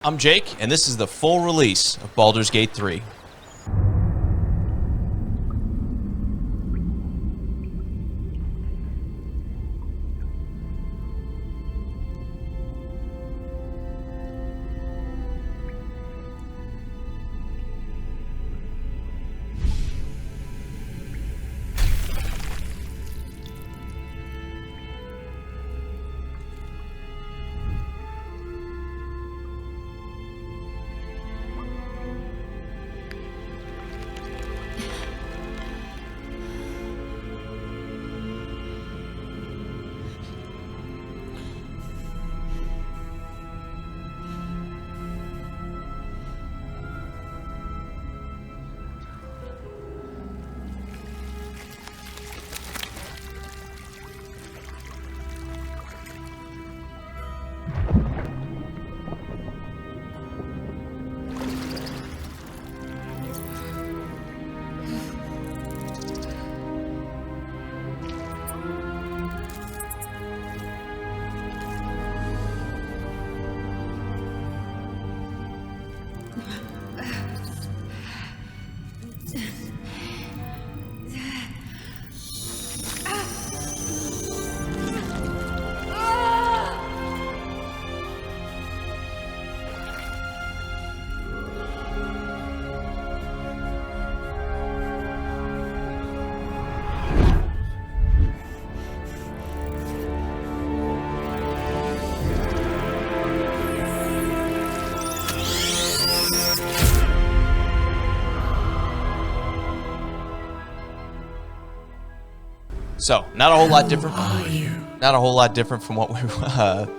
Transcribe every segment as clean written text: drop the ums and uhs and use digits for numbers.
I'm Jake, and this is the full release of Baldur's Gate 3. So, not a whole lot different. Not a whole lot different from what we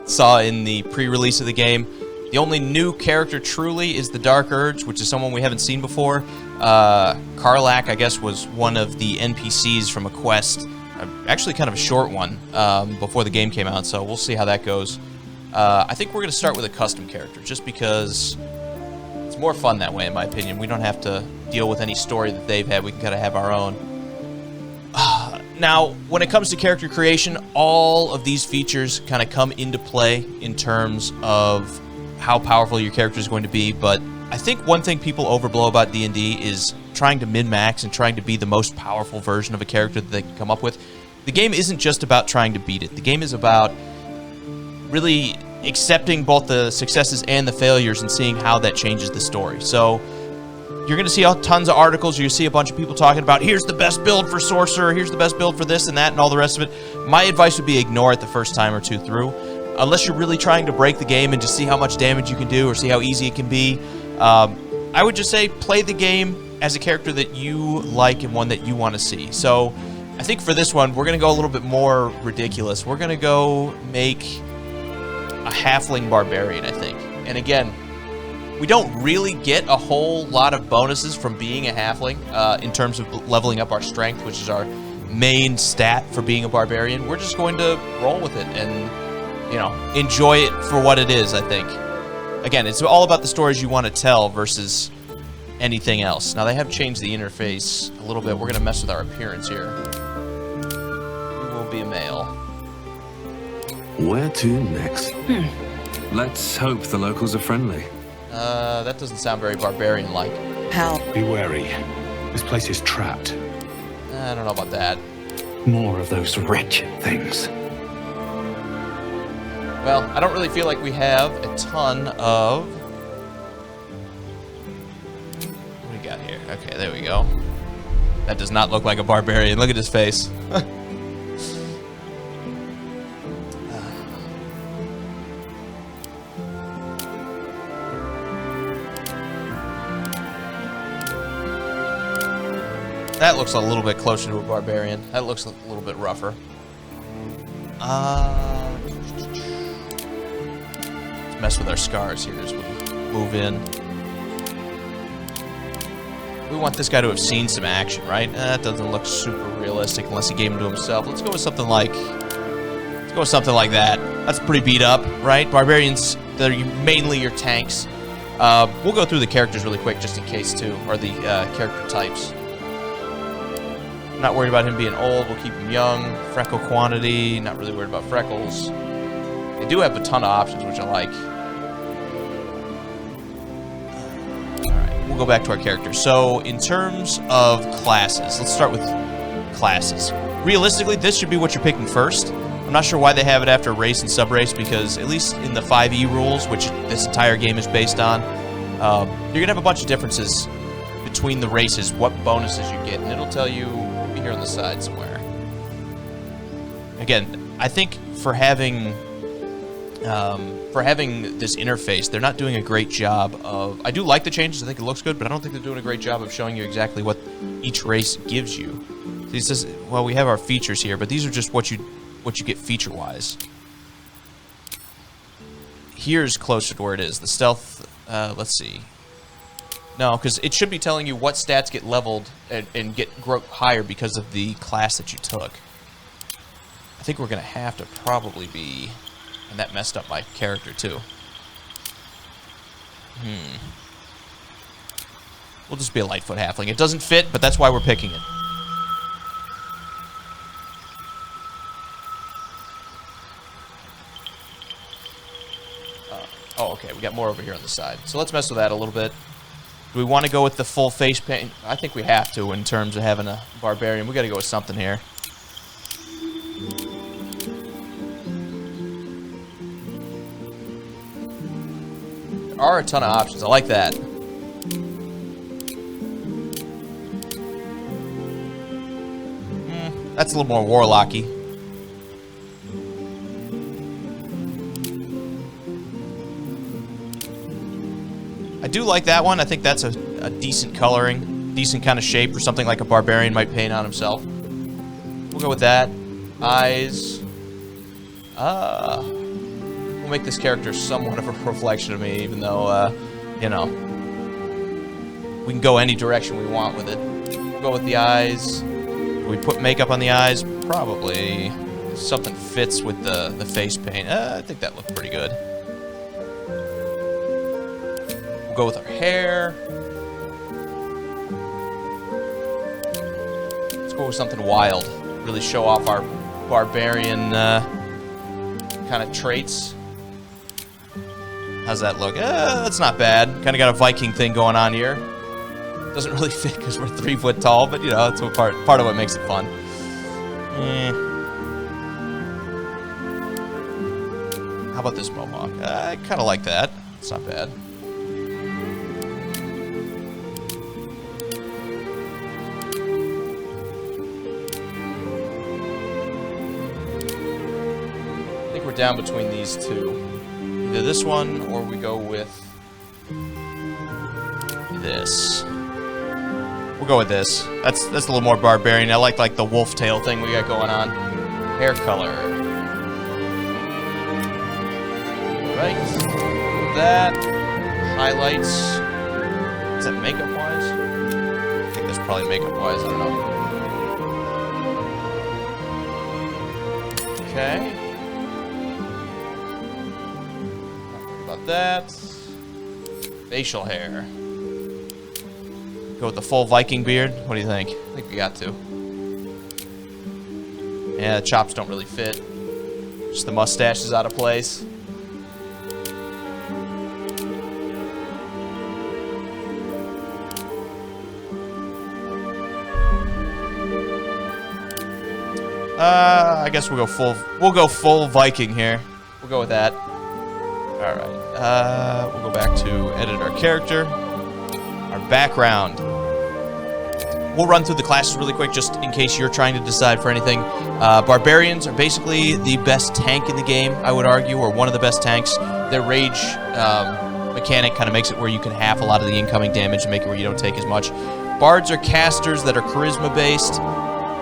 saw in the pre-release of the game. The only new character truly is the Dark Urge, which is someone we haven't seen before. Karlach, I guess, was one of the NPCs from a quest, actually kind of a short one, before the game came out. So we'll see how that goes. I think we're going to start with a custom character, just because it's more fun that way, in my opinion. We don't have to deal with any story that they've had. We can kind of have our own. Now, when it comes to character creation, all of these features kind of come into play in terms of how powerful your character is going to be, but I think one thing people overblow about D&D is trying to min-max and trying to be the most powerful version of a character that they can come up with. The game isn't just about trying to beat it. The game is about really accepting both the successes and the failures and seeing how that changes the story. So you're going to see tons of articles. You see a bunch of people talking about, here's the best build for Sorcerer, here's the best build for this and that and all the rest of it. My advice would be ignore it the first time or two through. Unless you're really trying to break the game and just see how much damage you can do or see how easy it can be. I would just say play the game as a character that you like and one that you want to see. So I think for this one, we're going to go a little bit more ridiculous. We're going to go make a Halfling Barbarian, I think. And again, we don't really get a whole lot of bonuses from being a halfling in terms of leveling up our strength, which is our main stat for being a barbarian. We're just going to roll with it and, you know, enjoy it for what it is, I think. Again, it's all about the stories you want to tell versus anything else. Now, they have changed the interface a little bit. We're going to mess with our appearance here. We will be a male. Where to next? Let's hope the locals are friendly. That doesn't sound very barbarian-like. How? Be wary. This place is trapped. I don't know about that. More of those wretched things. Well, I don't really feel like we have a ton of... What do we got here? Okay, there we go. That does not look like a barbarian. Look at his face. That looks a little bit closer to a barbarian. That looks a little bit rougher. Let's mess with our scars here as we move in. We want this guy to have seen some action, right? That doesn't look super realistic unless he gave him to himself. Let's go with something like... Let's go with something like that. That's pretty beat up, right? Barbarians, they're mainly your tanks. We'll go through the characters really quick just in case, too. Or the character types. Not worried about him being old. We'll keep him young. Freckle quantity. Not really worried about freckles. They do have a ton of options, which I like. we'll go back to our characters. So in terms of classes, let's start with classes. Realistically, this should be what you're picking first. I'm not sure why they have it after race and subrace, because at least in the 5e rules, which this entire game is based on, you're going to have a bunch of differences between the races, what bonuses you get, and it'll tell you here on the side somewhere. Again, I think for having this interface, they're not doing a great job of... I do like the changes, I think it looks good, but I don't think they're doing a great job of showing you exactly what each race gives you. So it says, well, we have our features here, but these are just what you get feature-wise. Here's closer to where it is. The stealth, let's see. No, because it should be telling you what stats get leveled and grow higher because of the class that you took. I think we're going to have to probably be... And that messed up my character, too. We'll just be a Lightfoot Halfling. It doesn't fit, but that's why we're picking it. Oh, okay, we got more over here on the side. So let's mess with that a little bit. Do we want to go with the full face paint? I think we have to in terms of having a barbarian. We got to go with something here. There are a ton of options. I like that. That's a little more warlocky. I do like that one. I think that's a decent coloring, decent kind of shape for something like a barbarian might paint on himself. We'll go with that. Eyes. We'll make this character somewhat of a reflection of me, even though, you know, we can go any direction we want with it. We'll go with the eyes. Do we put makeup on the eyes? Probably. If something fits with the face paint. I think that looked pretty good. We'll go with our hair. Let's go with something wild. Really show off our barbarian kind of traits. How's that look? That's not bad. Kind of got a Viking thing going on here. Doesn't really fit because we're 3 foot tall, but you know, that's what part of what makes it fun. How about this mohawk? I kind of like that. It's not bad. I think we're down between these two. Either this one or we go with this. We'll go with this. That's a little more barbarian. I like the wolf tail thing we got going on. Hair color. Right. That. Highlights. Is that makeup wise? I think that's probably makeup wise. I don't know. Okay. Not that. Facial hair. Go with the full Viking beard. What do you think? I think we got to. Yeah, the chops don't really fit. Just the mustache is out of place. I guess we'll go full Viking here. We'll go with that. All right. We'll go back to edit our character. Our background. We'll run through the classes really quick just in case you're trying to decide for anything. Barbarians are basically the best tank in the game, I would argue, or one of the best tanks. Their rage mechanic kind of makes it where you can half a lot of the incoming damage and make it where you don't take as much. Bards are casters that are charisma based.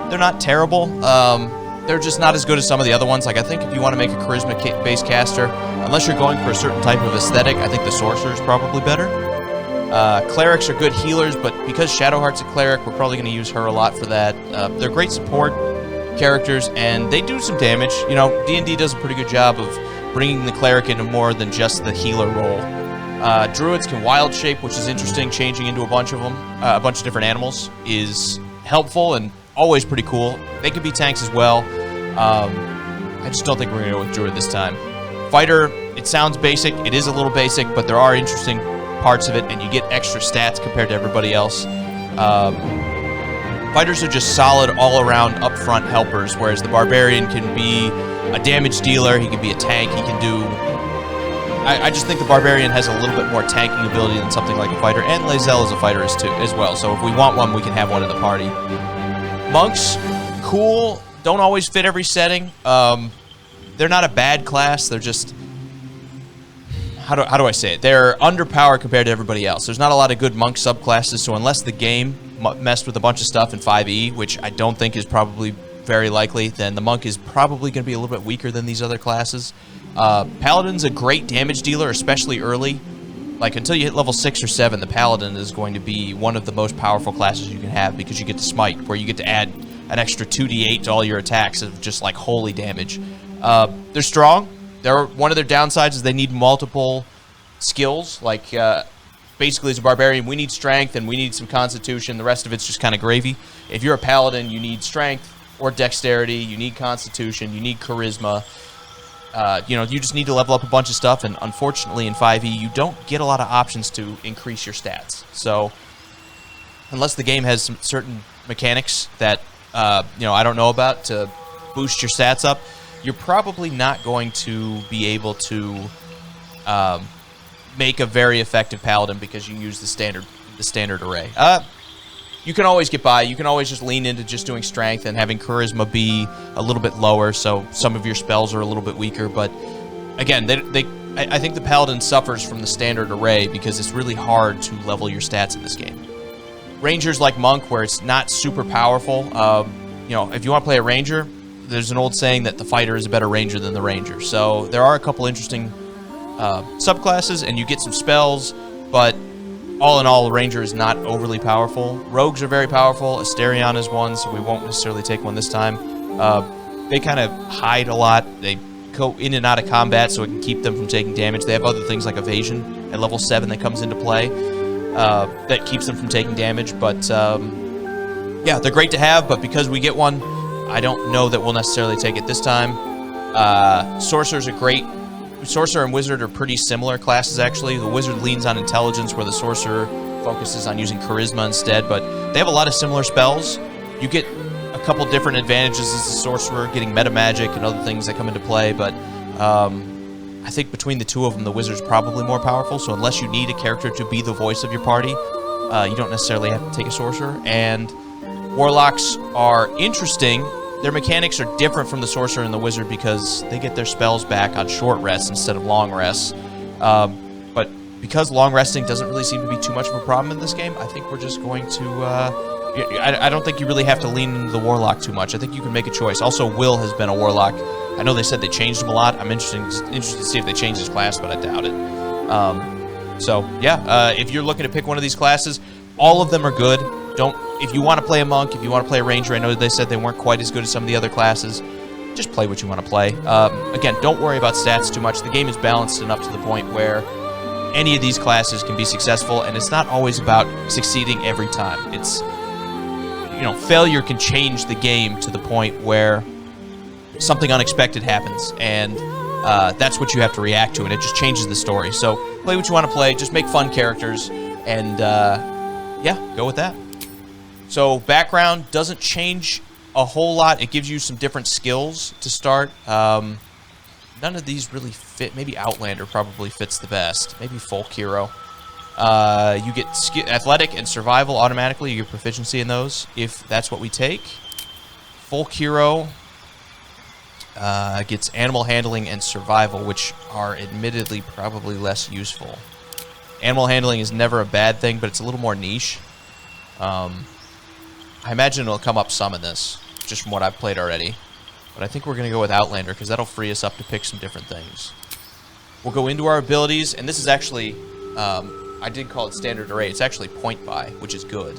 They're not terrible. They're just not as good as some of the other ones. Like, I think if you want to make a charisma-based caster, unless you're going for a certain type of aesthetic, I think the sorcerer is probably better. Clerics are good healers, but because Shadowheart's a cleric, we're probably going to use her a lot for that. They're great support characters, and they do some damage. You know, D&D does a pretty good job of bringing the cleric into more than just the healer role. Druids can wild shape, which is interesting. Changing into a bunch of them, a bunch of different animals, is helpful and always pretty cool. They could be tanks as well. I just don't think we're going to go with Druid this time. Fighter, it sounds basic. It is a little basic, but there are interesting parts of it, and you get extra stats compared to everybody else. Fighters are just solid all-around upfront helpers, whereas the Barbarian can be a damage dealer, he can be a tank, he can do... I just think the Barbarian has a little bit more tanking ability than something like a fighter, and Lae'zel is a fighter as well, so if we want one, we can have one in the party. Monks, cool, don't always fit every setting. They're not a bad class, they're just... How do I say it? They're underpowered compared to everybody else. There's not a lot of good monk subclasses, so unless the game messed with a bunch of stuff in 5e, which I don't think is probably very likely, then the monk is probably going to be a little bit weaker than these other classes. Paladin's a great damage dealer, especially early. Like, until you hit level 6 or 7, the Paladin is going to be one of the most powerful classes you can have because you get to smite, where you get to add an extra 2d8 to all your attacks of just, like, holy damage. They're strong. One of their downsides is they need multiple skills. Like, basically, as a Barbarian, we need strength and we need some constitution. The rest of it's just kind of gravy. If you're a Paladin, you need strength or dexterity. You need constitution. You need charisma. You just need to level up a bunch of stuff, and unfortunately in 5e, you don't get a lot of options to increase your stats. So, unless the game has some certain mechanics that, I don't know about to boost your stats up, you're probably not going to be able to make a very effective Paladin because you use the standard array. You can always get by. You can always just lean into just doing strength and having charisma be a little bit lower, so some of your spells are a little bit weaker. But again, I think the Paladin suffers from the standard array because it's really hard to level your stats in this game. Rangers like Monk, where it's not super powerful. If you want to play a Ranger, there's an old saying that the fighter is a better Ranger than the Ranger. So there are a couple interesting subclasses, and you get some spells, but all in all, Ranger is not overly powerful. Rogues are very powerful. Asterion is one, so we won't necessarily take one this time. They kind of hide a lot. They go in and out of combat, so it can keep them from taking damage. They have other things like evasion at level 7 that comes into play that keeps them from taking damage. But, yeah, they're great to have, but because we get one, I don't know that we'll necessarily take it this time. Sorcerers are great. Sorcerer and Wizard are pretty similar classes, actually. The Wizard leans on intelligence, where the Sorcerer focuses on using charisma instead, but they have a lot of similar spells. You get a couple different advantages as a Sorcerer, getting meta magic and other things that come into play, but I think between the two of them, the Wizard's probably more powerful, so unless you need a character to be the voice of your party, you don't necessarily have to take a Sorcerer. And Warlocks are interesting. Their mechanics are different from the Sorcerer and the Wizard because they get their spells back on short rests instead of long rests. But because long resting doesn't really seem to be too much of a problem in this game, I think we're just going to... I don't think you really have to lean into the Warlock too much. I think you can make a choice. Also, Wyll has been a Warlock. I know they said they changed him a lot. I'm interested to see if they change his class, but I doubt it. If you're looking to pick one of these classes, all of them are good. If you want to play a Monk, if you want to play a Ranger, I know they said they weren't quite as good as some of the other classes. Just play what you want to play. Again, don't worry about stats too much. The game is balanced enough to the point where any of these classes can be successful, and it's not always about succeeding every time. It's, failure can change the game to the point where something unexpected happens, and that's what you have to react to, and it just changes the story. So play what you want to play, just make fun characters, and go with that. So background doesn't change a whole lot. It gives you some different skills to start. None of these really fit. Maybe Outlander probably fits the best. Maybe Folk Hero. You get Athletic and Survival automatically. You get proficiency in those if that's what we take. Folk Hero gets Animal Handling and Survival, which are admittedly probably less useful. Animal Handling is never a bad thing, but it's a little more niche. I imagine it'll come up some in this, just from what I've played already. But I think we're going to go with Outlander, because that'll free us up to pick some different things. We'll go into our abilities, and this is actually, I did call it Standard Array. It's actually Point Buy, which is good.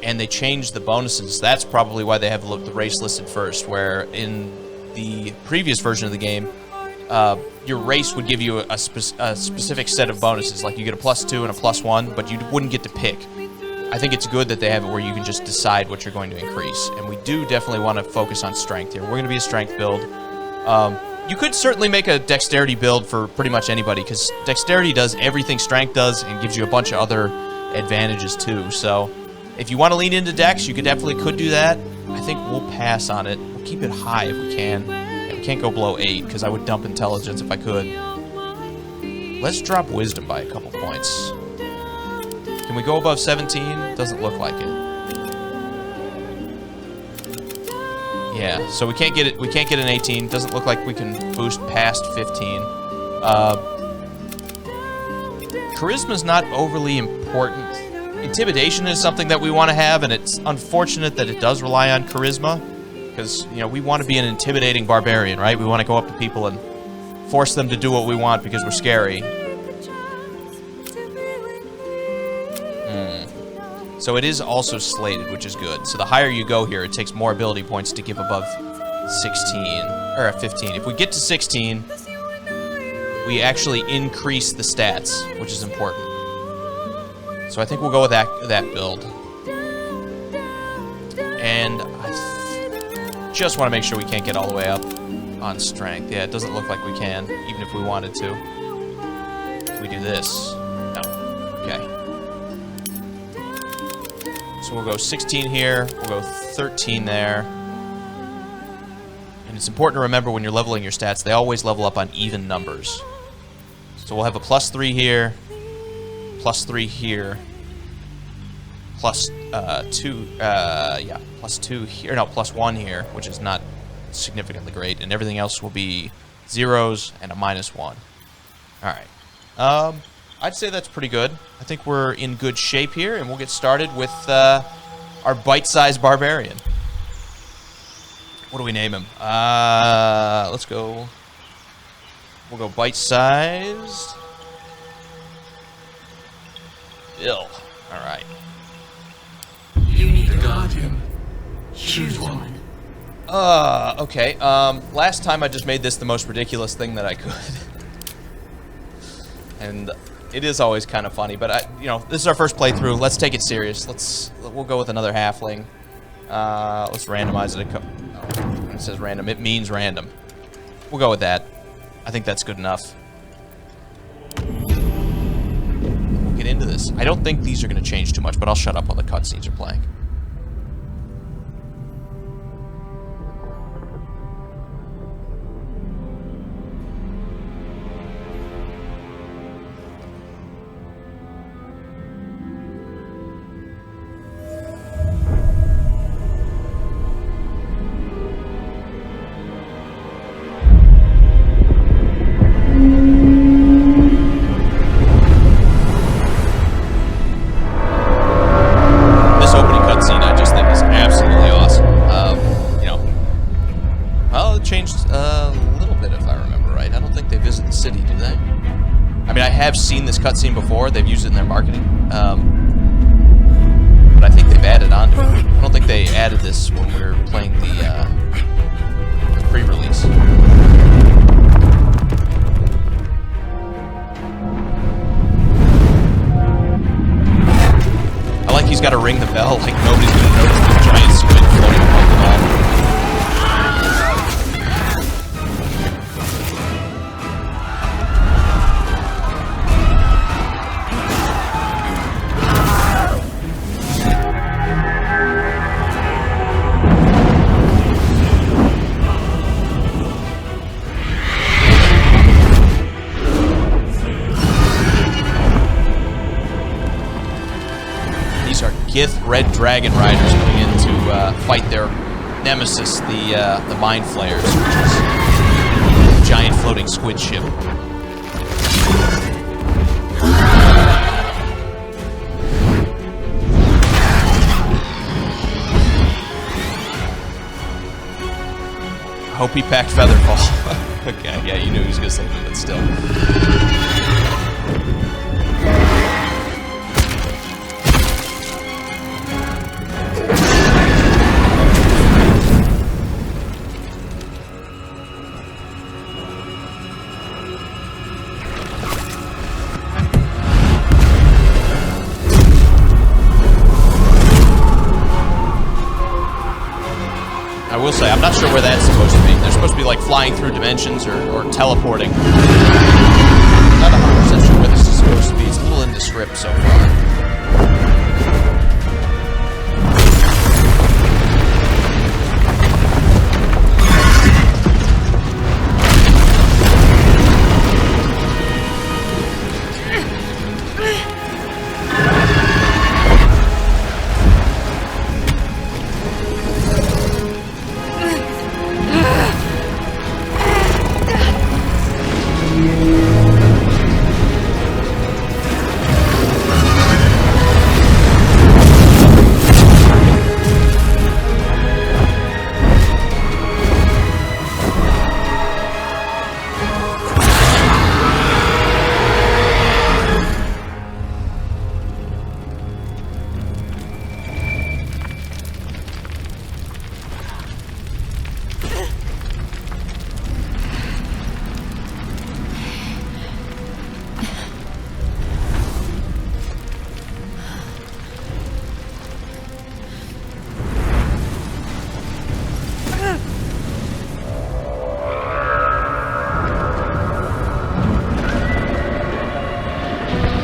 And they changed the bonuses. That's probably why they have the race listed first, where in the previous version of the game, your race would give you a specific set of bonuses. Like you get a +2 and a +1, but you wouldn't get to pick. I think it's good that they have it where you can just decide what you're going to increase. And we do definitely want to focus on strength here. We're going to be a strength build. You could certainly make a dexterity build for pretty much anybody, because dexterity does everything strength does and gives you a bunch of other advantages too. So if you want to lean into dex, you could do that. I think we'll pass on it. We'll keep it high if we can. Yeah, we can't go below 8, because I would dump intelligence if I could. Let's drop wisdom by a couple points. Can we go above 17? Doesn't look like it. Yeah, so we can't get it. We can't get an 18. Doesn't look like we can boost past 15. Charisma's not overly important. Intimidation is something that we want to have, and it's unfortunate that it does rely on charisma, because we want to be an intimidating barbarian, right? We want to go up to people and force them to do what we want because we're scary. So it is also slated, which is good. So the higher you go here, it takes more ability points to give above 16, or 15. If we get to 16, we actually increase the stats, which is important. So I think we'll go with that build. And I just want to make sure we can't get all the way up on strength. Yeah, it doesn't look like we can, even if we wanted to. If we do this. No. Okay. So we'll go 16 here, we'll go 13 there. And it's important to remember when you're leveling your stats, they always level up on even numbers. So we'll have a +3 here, +3 here, +2 here, no, +1 here, which is not significantly great, and everything else will be zeros and a -1. Alright. I'd say that's pretty good. I think we're in good shape here, and we'll get started with our bite-sized barbarian. What do we name him? Let's go. We'll go bite-sized. Wyll. All right. You need a guardian. Choose one. Okay. Last time I just made this the most ridiculous thing that I could. And it is always kind of funny, but this is our first playthrough. Let's take it serious. We'll go with another halfling. Let's randomize it. When it says random, it means random. We'll go with that. I think that's good enough. We'll get into this. I don't think these are going to change too much, but I'll shut up while the cutscenes are playing. Seen this cutscene before. They've used it in their marketing, but I think they've added on to it. I don't think they added this when we were playing the pre-release. I like he's got to ring the bell like nobody's going to notice the giant squid floating above the ball. Gith Red Dragon Riders coming in to fight their nemesis, the Mind Flayers, which is a giant floating squid ship. I hope he packed Featherfall. Okay, yeah, you knew he was going to say that, but still. I will say, I'm not sure where that's supposed to be. They're supposed to be like flying through dimensions or teleporting. Not 100% sure where this is supposed to be. It's a little indescript so far.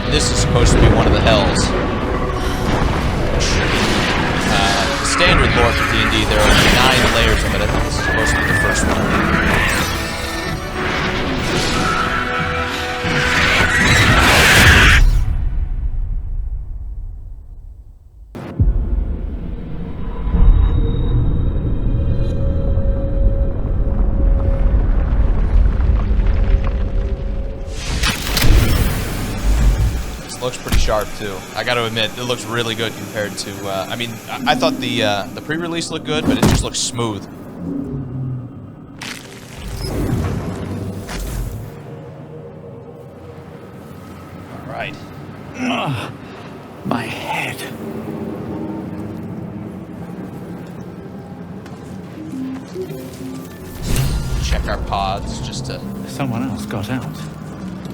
This is supposed to be one of the hells. Standard lore for D&D, there are 9 layers of it. I think this is supposed to be the first one. Looks pretty sharp too. I got to admit, it looks really good compared to. I mean, I thought the pre-release looked good, but it just looks smooth. All right. My head. Check our pods just to Someone else got out.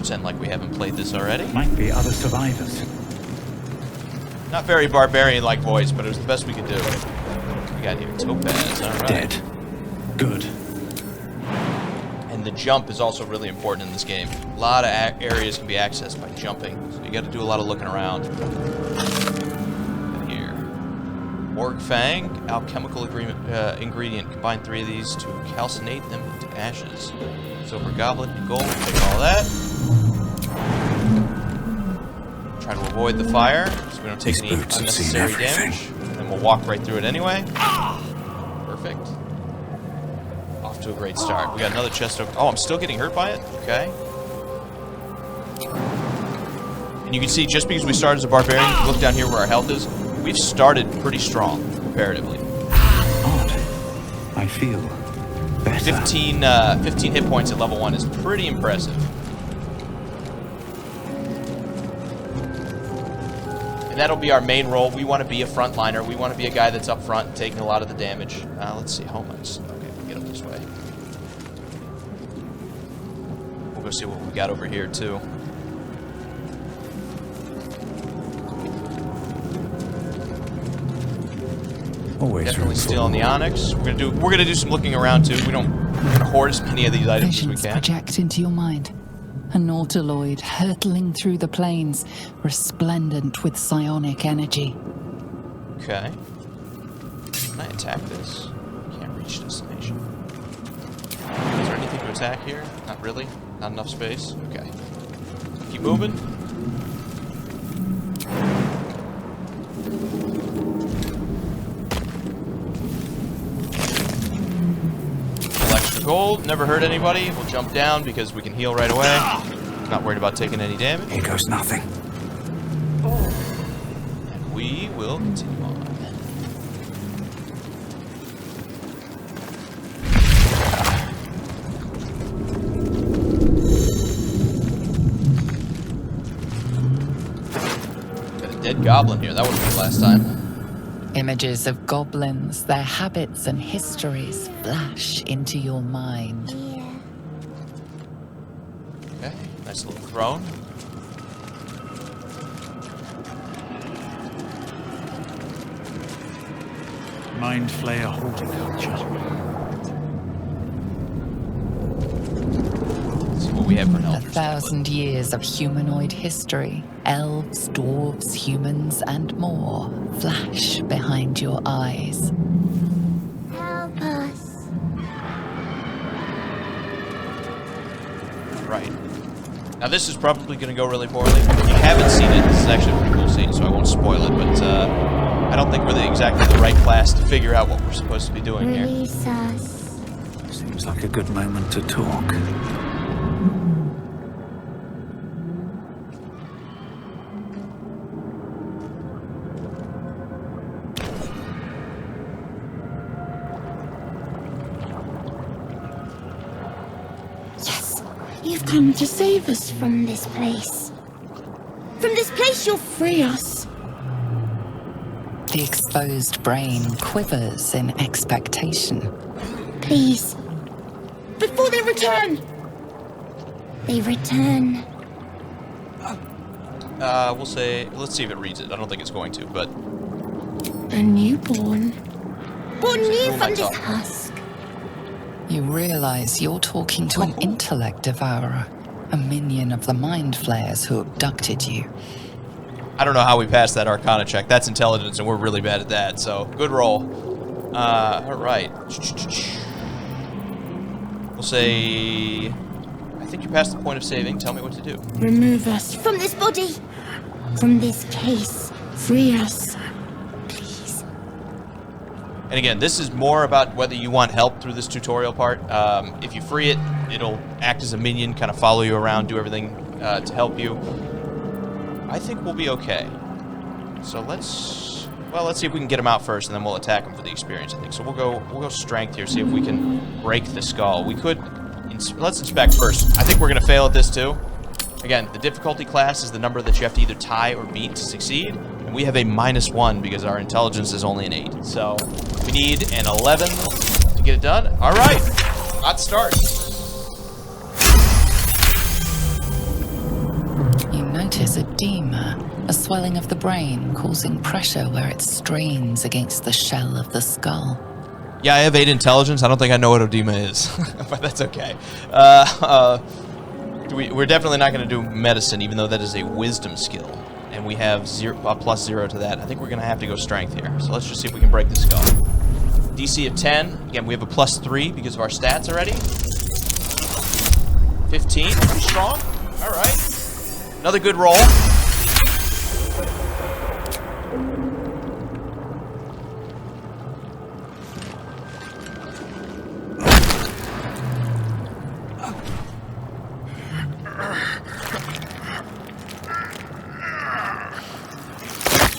pretend like we haven't played this already. Might be other survivors. Not very barbarian-like voice, but it was the best we could do. We got here Topaz. All right. Dead. Good. And the jump is also really important in this game. A lot of areas can be accessed by jumping, so you got to do a lot of looking around. Here, Org Fang, alchemical ingredient. Combine 3 of these to calcinate them into ashes. Silver goblet and gold. Take all that. Try to avoid the fire, so we don't take any unnecessary damage. And we'll walk right through it anyway. Perfect. Off to a great start. We got another chest over. Oh, I'm still getting hurt by it? Okay. And you can see, just because we started as a barbarian, if you look down here where our health is, we've started pretty strong, comparatively. Odd. I feel better. 15 hit points at level 1 is pretty impressive. And that'll be our main role. We want to be a frontliner. We want to be a guy that's up front, taking a lot of the damage. Let's see, how much? Okay, we'll get up this way. We'll go see what we got over here too. Always definitely stealing the onyx. We're gonna do some looking around too. We're gonna hoard as many of these items as we Visions can. project into your mind. An Nautiloid hurtling through the plains, resplendent with psionic energy. Okay. Can I attack this? Can't reach destination. Is there anything to attack here? Not really. Not enough space. Okay. Keep moving. Gold, never hurt anybody. We'll jump down because we can heal right away. Not worried about taking any damage. Here goes nothing. And we will continue on. Got a dead goblin here. That wasn't the last time. Images of goblins, their habits and histories flash into your mind. Okay, nice little throne. Mind Flayer horticulture. Let's see what we have for an A Eldritch. 1,000 years of humanoid history. Elves, dwarves, humans, and more flash behind your eyes. Help us. Right. Now this is probably going to go really poorly. If you haven't seen it, this is actually a pretty cool scene, so I won't spoil it, but I don't think we're exactly the right class to figure out what we're supposed to be doing here. Release us. Seems like a good moment to talk. Yes, you've come to save us from this place. From this place, you'll free us. The exposed brain quivers in expectation. Please. Before they return. They return. We'll say, let's see if it reads it. I don't think it's going to, but A newborn. Born Who new am I from this talking? husk. You realize you're talking to an intellect devourer, a minion of the Mind Flayers who abducted you. I don't know how we passed that Arcana check. That's intelligence, and we're really bad at that, so good roll. Alright. We'll say, I think you passed the point of saving. Tell me what to do. Remove us from this body. From this case. Free us. Please. And again, this is more about whether you want help through this tutorial part. If you free it, it'll act as a minion, kind of follow you around, do everything to help you. I think we'll be okay. So let's see if we can get him out first, and then we'll attack him for the experience, I think. So we'll go strength here, see if we can break the skull. We could, let's inspect first. I think we're gonna fail at this too. Again, the difficulty class is the number that you have to either tie or beat to succeed, and we have a -1 because our intelligence is only an 8. So we need an 11 to get it done. All right, hot start. You notice edema, a swelling of the brain causing pressure where it strains against the shell of the skull. Yeah, I have 8 intelligence. I don't think I know what edema is, but that's okay. We're definitely not going to do medicine, even though that is a wisdom skill, and we have +0 to that. I think we're going to have to go strength here. So let's just see if we can break the skull. DC of 10. Again, we have a +3 because of our stats already. 15. Pretty strong. All right. Another good roll.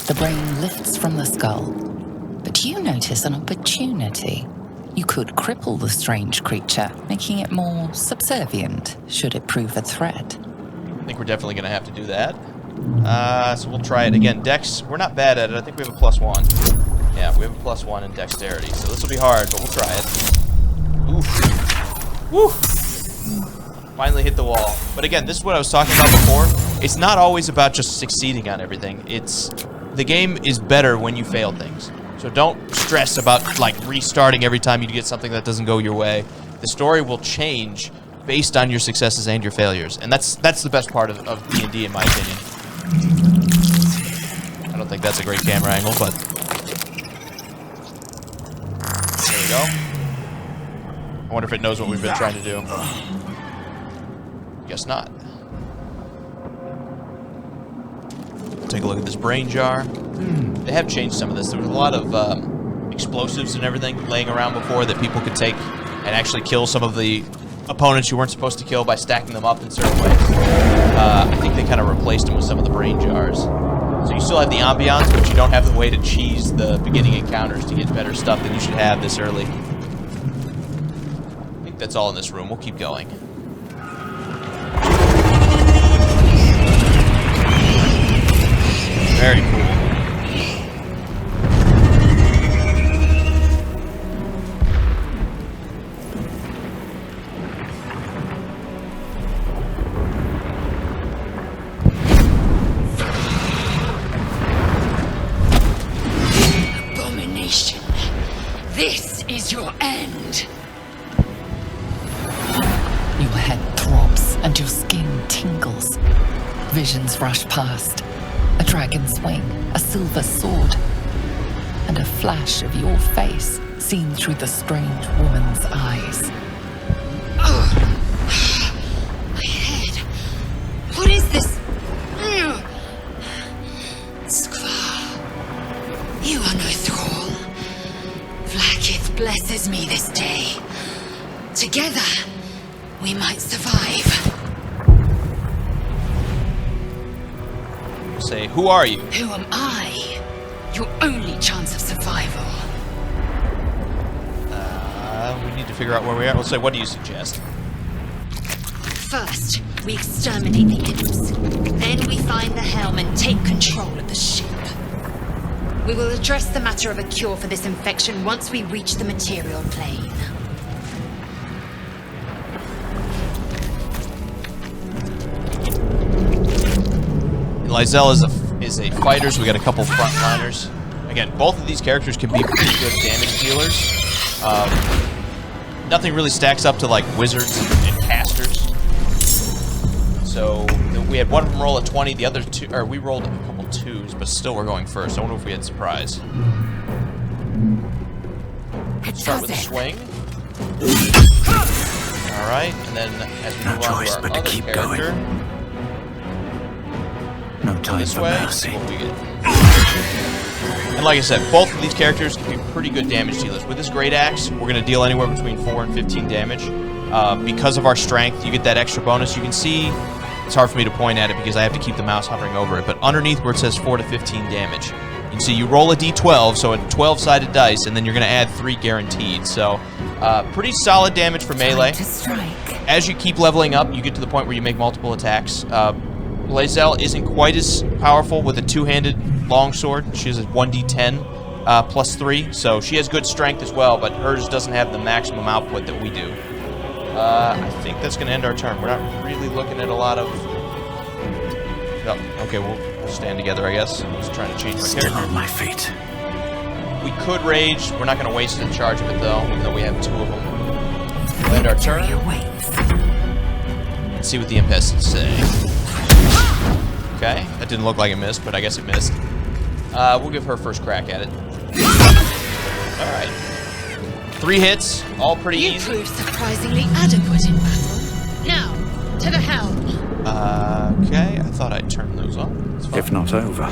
The brain lifts from the skull, but you notice an opportunity. You could cripple the strange creature, making it more subservient, should it prove a threat. I think we're definitely going to have to do that. So we'll try it again. Dex, we're not bad at it. I think we have a +1. Yeah, we have a +1 in dexterity, so this will be hard, but we'll try it. Oof. Woo! Finally hit the wall. But again, this is what I was talking about before. It's not always about just succeeding on everything. The game is better when you fail things. So don't stress about like restarting every time you get something that doesn't go your way. The story will change based on your successes and your failures. And that's the best part of D&D in my opinion. I don't think that's a great camera angle, but there we go. I wonder if it knows what we've been trying to do. Guess not. Take a look at this brain jar. They have changed some of this. There was a lot of explosives and everything laying around before that people could take and actually kill some of the opponents you weren't supposed to kill by stacking them up in certain ways. I think they kind of replaced them with some of the brain jars. So you still have the ambiance, but you don't have the way to cheese the beginning encounters to get better stuff than you should have this early. I think that's all in this room. We'll keep going. Very cool. Abomination. is your end. Your head throbs and your skin tingles. Visions rush past. A dragon's wing, a silver sword, and a flash of your face seen through the strange woman's eyes. My head. What is this? Skvar, you are no thrall. Vlaakith blesses me this day. Together, we might survive. Say, who are you? Who am I? Your only chance of survival. We need to figure out where we are. We'll say, what do you suggest? First, we exterminate the imps. Then we find the helm and take control of the ship. We will address the matter of a cure for this infection once we reach the material plane. Lae'zel is a fighter, so we got a couple frontliners. Again, both of these characters can be pretty good damage dealers. Nothing really stacks up to like wizards and casters. So we had one of them roll a 20, the other two, or we rolled a couple 2s, but still we're going first. I wonder if we had surprise. Start with a swing. All right, and then as we move on to our other character. No time This for way, mercy. what we get. And like I said, both of these characters can be pretty good damage dealers. With this Great Axe, we're going to deal anywhere between 4 and 15 damage. Because of our strength, you get that extra bonus. You can see, it's hard for me to point at it because I have to keep the mouse hovering over it, but underneath where it says 4 to 15 damage, you can see you roll a d12, so a 12-sided dice, and then you're going to add 3 guaranteed. So, pretty solid damage for melee. To strike. As you keep leveling up, you get to the point where you make multiple attacks. Lae'zel isn't quite as powerful with a two-handed longsword. She has a 1d10 plus 3, so she has good strength as well, but hers doesn't have the maximum output that we do. I think that's going to end our turn. We're not really looking at a lot of... Oh, okay, we'll stand together, I guess. I'm just trying to change my Still character. on my feet. We could rage. We're not going to waste a charge of it, though, even though we have 2 of them. We'll end our turn. Let's see what the imp has to say. Okay, that didn't look like it missed, but I guess it missed. We'll give her first crack at it. Alright. 3 hits, all pretty You easy. proved surprisingly adequate in battle. Now, to the helm. Okay, I thought I'd turn those on. It's fine. If not over,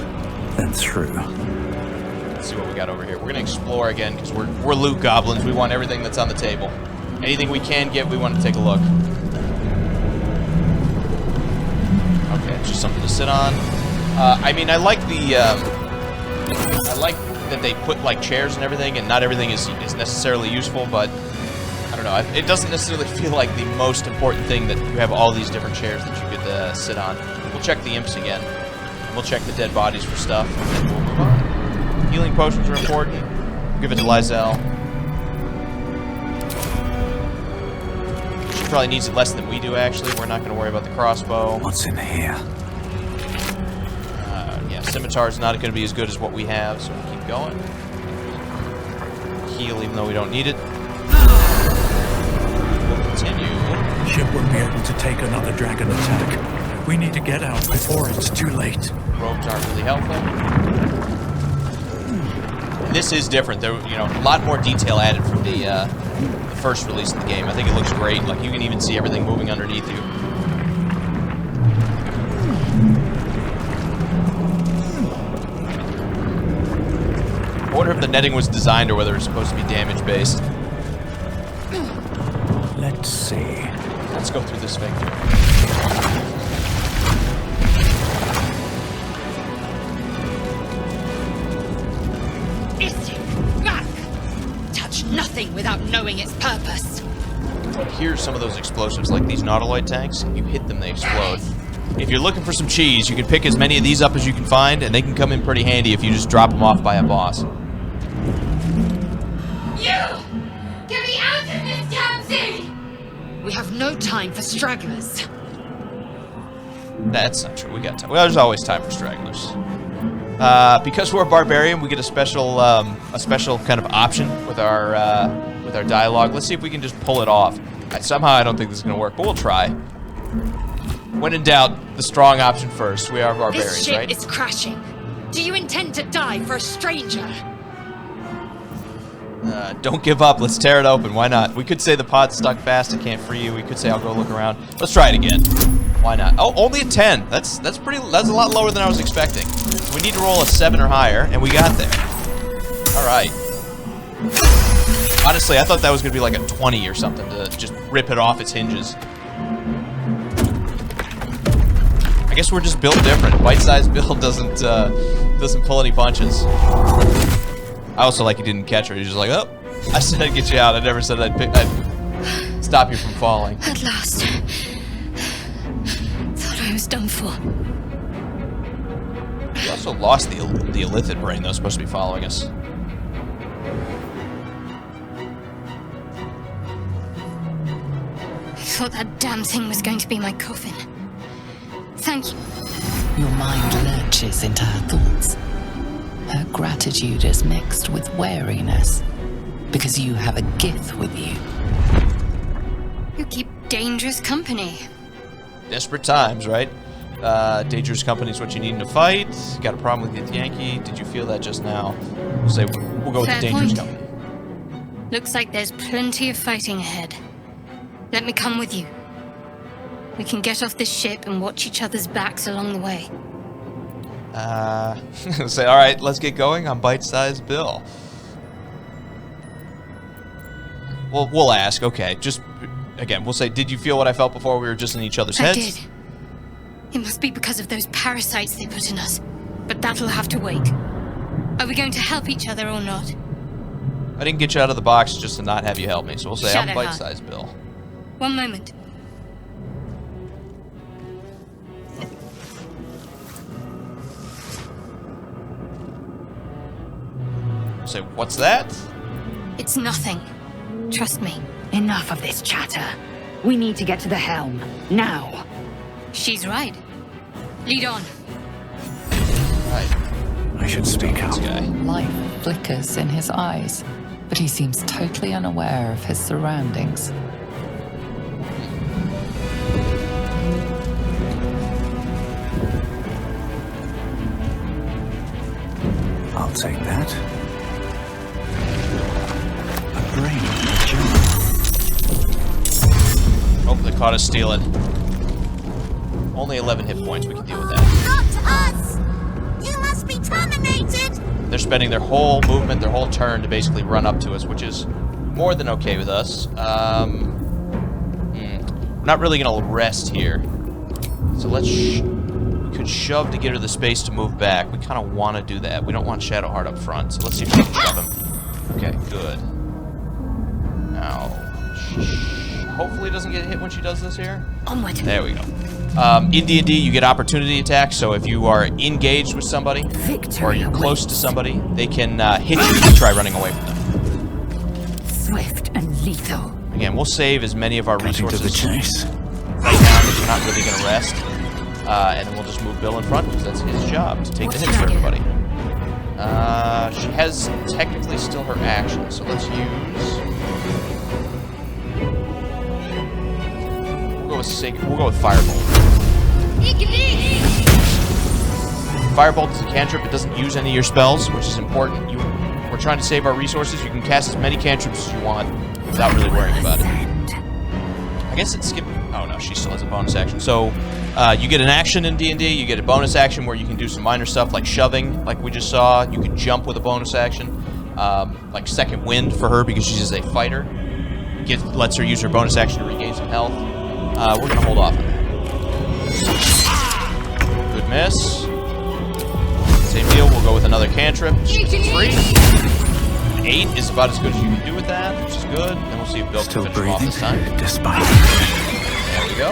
then through. Let's see what we got over here. We're going to explore again, because we're loot goblins. We want everything that's on the table. Anything we can get, we want to take a look. Okay, it's just something to sit on. I mean, I like the... I like that they put, like, chairs and everything, and not everything is necessarily useful, but... I don't know. It doesn't necessarily feel like the most important thing that you have all these different chairs that you could sit on. We'll check the imps again. We'll check the dead bodies for stuff, and then we'll move on. Healing potions are important. Give it to Lae'zel. She probably needs it less than we do, actually. We're not going to worry about the crossbow. What's in here? Yeah, scimitar's not going to be as good as what we have, so we'll keep going. Heal even though we don't need it. We'll continue. Ship won't be able to take another dragon attack. We need to get out before it's too late. Robes aren't really helpful. And this is different. There, you know, a lot more detail added from the first release of the game. I think it looks great. Like, you can even see everything moving underneath you. I wonder if the netting was designed or whether it's supposed to be damage-based. Let's see. Let's go through this thing. Touch nothing without knowing its purpose. Here's some of those explosives, like these nautiloid tanks. You hit them, they explode. If you're looking for some cheese, you can pick as many of these up as you can find, and they can come in pretty handy if you just drop them off by a boss. You! Get me out of this damn thing! We have no time for stragglers. That's not true. We got time. Well, there's always time for stragglers. Because we're a barbarian, we get a special kind of option with our with our dialogue. Let's see if we can just pull it off. Somehow I don't think this is going to work, but we'll try. When in doubt, the strong option first. We are barbarians, This ship right? is crashing. Do you intend to die for a stranger? Don't give up. Let's tear it open. Why not? We could say the pod's stuck fast. I can't free you. We could say I'll go look around. Let's try it again. Why not? Oh, only a 10. That's a lot lower than I was expecting. So we need to roll a 7 or higher, and we got there. All right. Honestly, I thought that was gonna be like a 20 or something to just rip it off its hinges. I guess we're just built different. Bite-sized build doesn't pull any punches. I also like he didn't catch her. He's just like, oh, I said I'd get you out. I never said I'd stop you from falling. At last. Thought I was done for. We also lost the illithid brain that was supposed to be following us. I thought that damn thing was going to be my coffin. Thank you. Your mind lurches into her thoughts. Her gratitude is mixed with wariness, because you have a gift with you. You keep dangerous company. Desperate times, right? Dangerous company is what you need in a fight. Got a problem with the Yankee. Did you feel that just now? We'll go with Fair the dangerous point. company. Looks like there's plenty of fighting ahead. Let me come with you. We can get off this ship and watch each other's backs along the way. Say, all right, let's get going on Bite-sized Bill. We'll ask. Okay, just again, we'll say, did you feel what I felt before we were just in each other's heads? I did. It must be because of those parasites they put in us. But that'll have to wait. Are we going to help each other or not? I didn't get you out of the box just to not have you help me, so we'll say I'm Shadowheart. Bite-sized Bill. One moment. We'll say, what's that? It's nothing. Trust me. Enough of this chatter. We need to get to the helm. Now. She's right. Lead on. Right, I should speak out. this guy. Life flickers in his eyes, but he seems totally unaware of his surroundings. I'll take that. A brain, a gem. Oh, they caught us stealing. Only 11 hit points. We can deal with that. Not us! You must be terminated! They're spending their whole movement, their whole turn to basically run up to us, which is more than okay with us. We're not really going to rest here. So let's... we could shove to get her the space to move back. We kind of want to do that. We don't want Shadowheart up front, so let's see if we can shove him. Okay, good. Now... hopefully it doesn't get hit when she does this here. Onward. There we go. In D&D, you get opportunity attacks, so if you are engaged with somebody, or you're close to somebody, they can hit you if you try running away from them. Swift and lethal. Again, we'll save as many of our Cutting to resources the chase. right now because we're not really going to rest. And then we'll just move Bill in front because that's his job, to take the hits for everybody. She has technically still her action, so let's use... We'll go with Firebolt. Firebolt is a cantrip. It doesn't use any of your spells, which is important. We're trying to save our resources. You can cast as many cantrips as you want without really worrying about it. I guess it's skip. Oh no, she still has a bonus action. So you get an action in D&D. You get a bonus action where you can do some minor stuff like shoving, like we just saw. You can jump with a bonus action, like Second Wind for her because she's a fighter. Lets her use her bonus action to regain some health. We're gonna hold off on that. Good miss. Same deal, we'll go with another cantrip. 3. 8 is about as good as you can do with that, which is good. Then we'll see if Bill Still can finish him off breathing, this time. despite. There we go.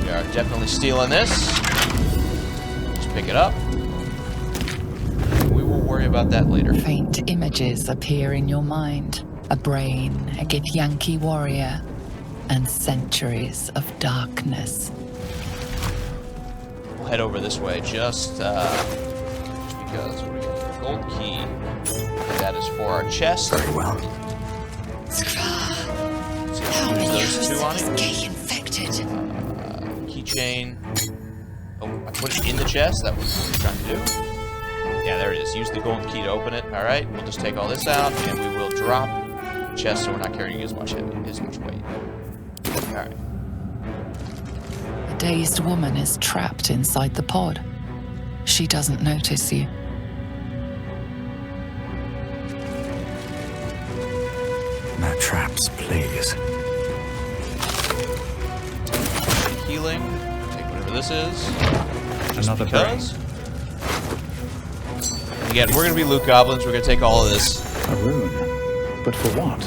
We are definitely stealing this. Just pick it up. We will worry about that later. Faint images appear in your mind. A brain, a Githyanki warrior, and centuries of darkness. We'll head over this way just because we're going to get a gold key. That is for our chest. Very well. How many those two on is it. Gay infected? Keychain. Oh, I put it in the chest. That was what I was trying to do. Yeah, there it is. Use the gold key to open it. All right, we'll just take all this out, and we will drop the chest so we're not carrying as much weight. All right. A dazed woman is trapped inside the pod. She doesn't notice you. No traps, please. Healing. Take whatever this is. Just Another because. Again, we're gonna be loot goblins. We're gonna take all of this. A rune. But for what?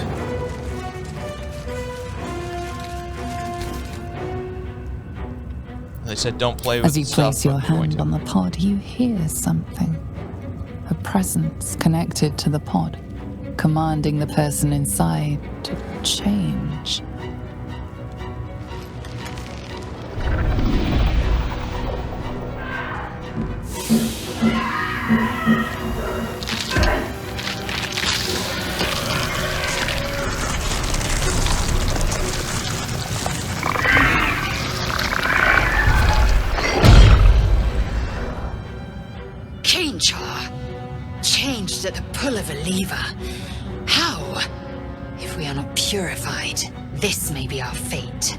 They said don't play with As you stuff, place your but we're going hand to. on the pod, you hear something. A presence connected to the pod, commanding the person inside to change. Changed at the pull of a lever. How? If we are not purified, this may be our fate.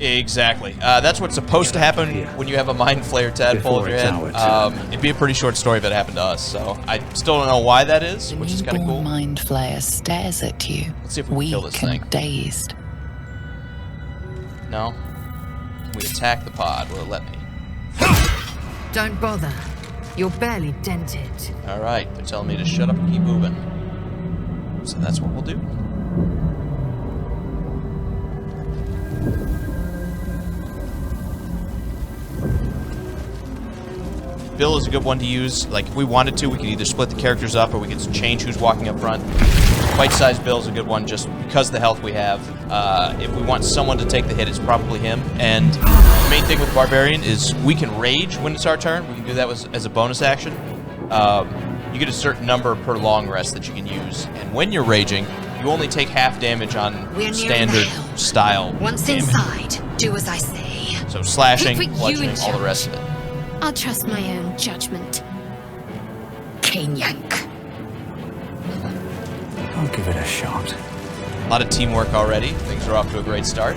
Exactly. That's what's supposed to happen when you have a mind flayer tadpole in your head. It'd be a pretty short story if it happened to us, so I still don't know why that is, The which is kind of newborn cool. mind flayer stares at you, Let's see if we can kill this weak thing. and dazed. No? Can we attack the pod? Will it let me? Don't bother. You're barely dented. Alright, they're telling me to shut up and keep moving. So that's what we'll do. Bill is a good one to use. Like, if we wanted to, we could either split the characters up or we could change who's walking up front. Bite-sized Bill is a good one just because of the health we have. If we want someone to take the hit, it's probably him. And the main thing with Barbarian is we can rage when it's our turn. We can do that as a bonus action. You get a certain number per long rest that you can use. And when you're raging, you only take half damage on We're nearing the standard helm. style Once damage. inside, do as I say. So slashing, Put you bludgeoning, in all the charge. rest of it. I'll trust my own judgment. Cane yank. I'll give it a shot. A lot of teamwork already. Things are off to a great start.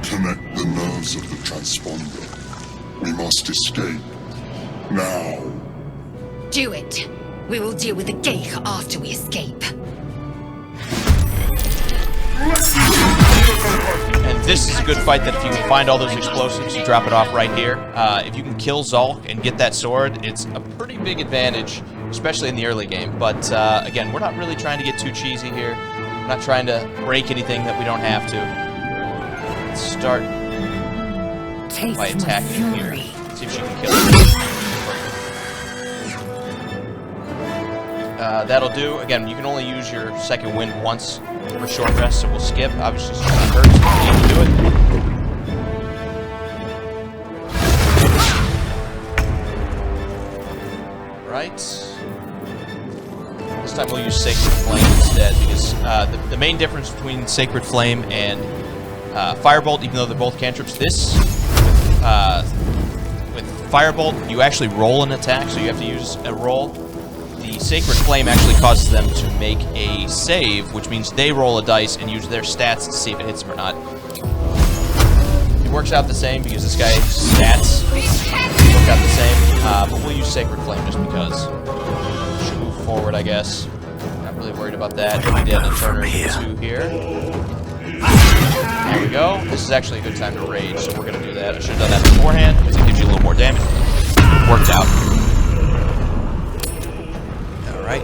Connect the nerves of the transponder. We must escape. Now. Do it. We will deal with the Geich after we escape. And this is a good fight that if you can find all those explosives, you drop it off right here. If you can kill Zulk and get that sword, it's a pretty big advantage, especially in the early game. But again, we're not really trying to get too cheesy here. We're not trying to break anything that we don't have to. Let's start Taste by my attacking here. fury. See if she can kill it. That'll do. Again, you can only use your second wind once for short rest, so we'll skip. Obviously, it's going to hurt, so we need to do it. Right. This time we'll use Sacred Flame instead, because the main difference between Sacred Flame and Firebolt, even though they're both cantrips, this, with Firebolt, you actually roll an attack, so you have to use a roll. The Sacred Flame actually causes them to make a save, which means they roll a dice and use their stats to see if it hits them or not. It works out the same because this guy's stats work out the same, but we'll use Sacred Flame just because. Should move forward, I guess. Not really worried about that. We did a turn or two here. There we go. This is actually a good time to rage, so we're going to do that. I should have done that beforehand because it gives you a little more damage. Worked out. Alright.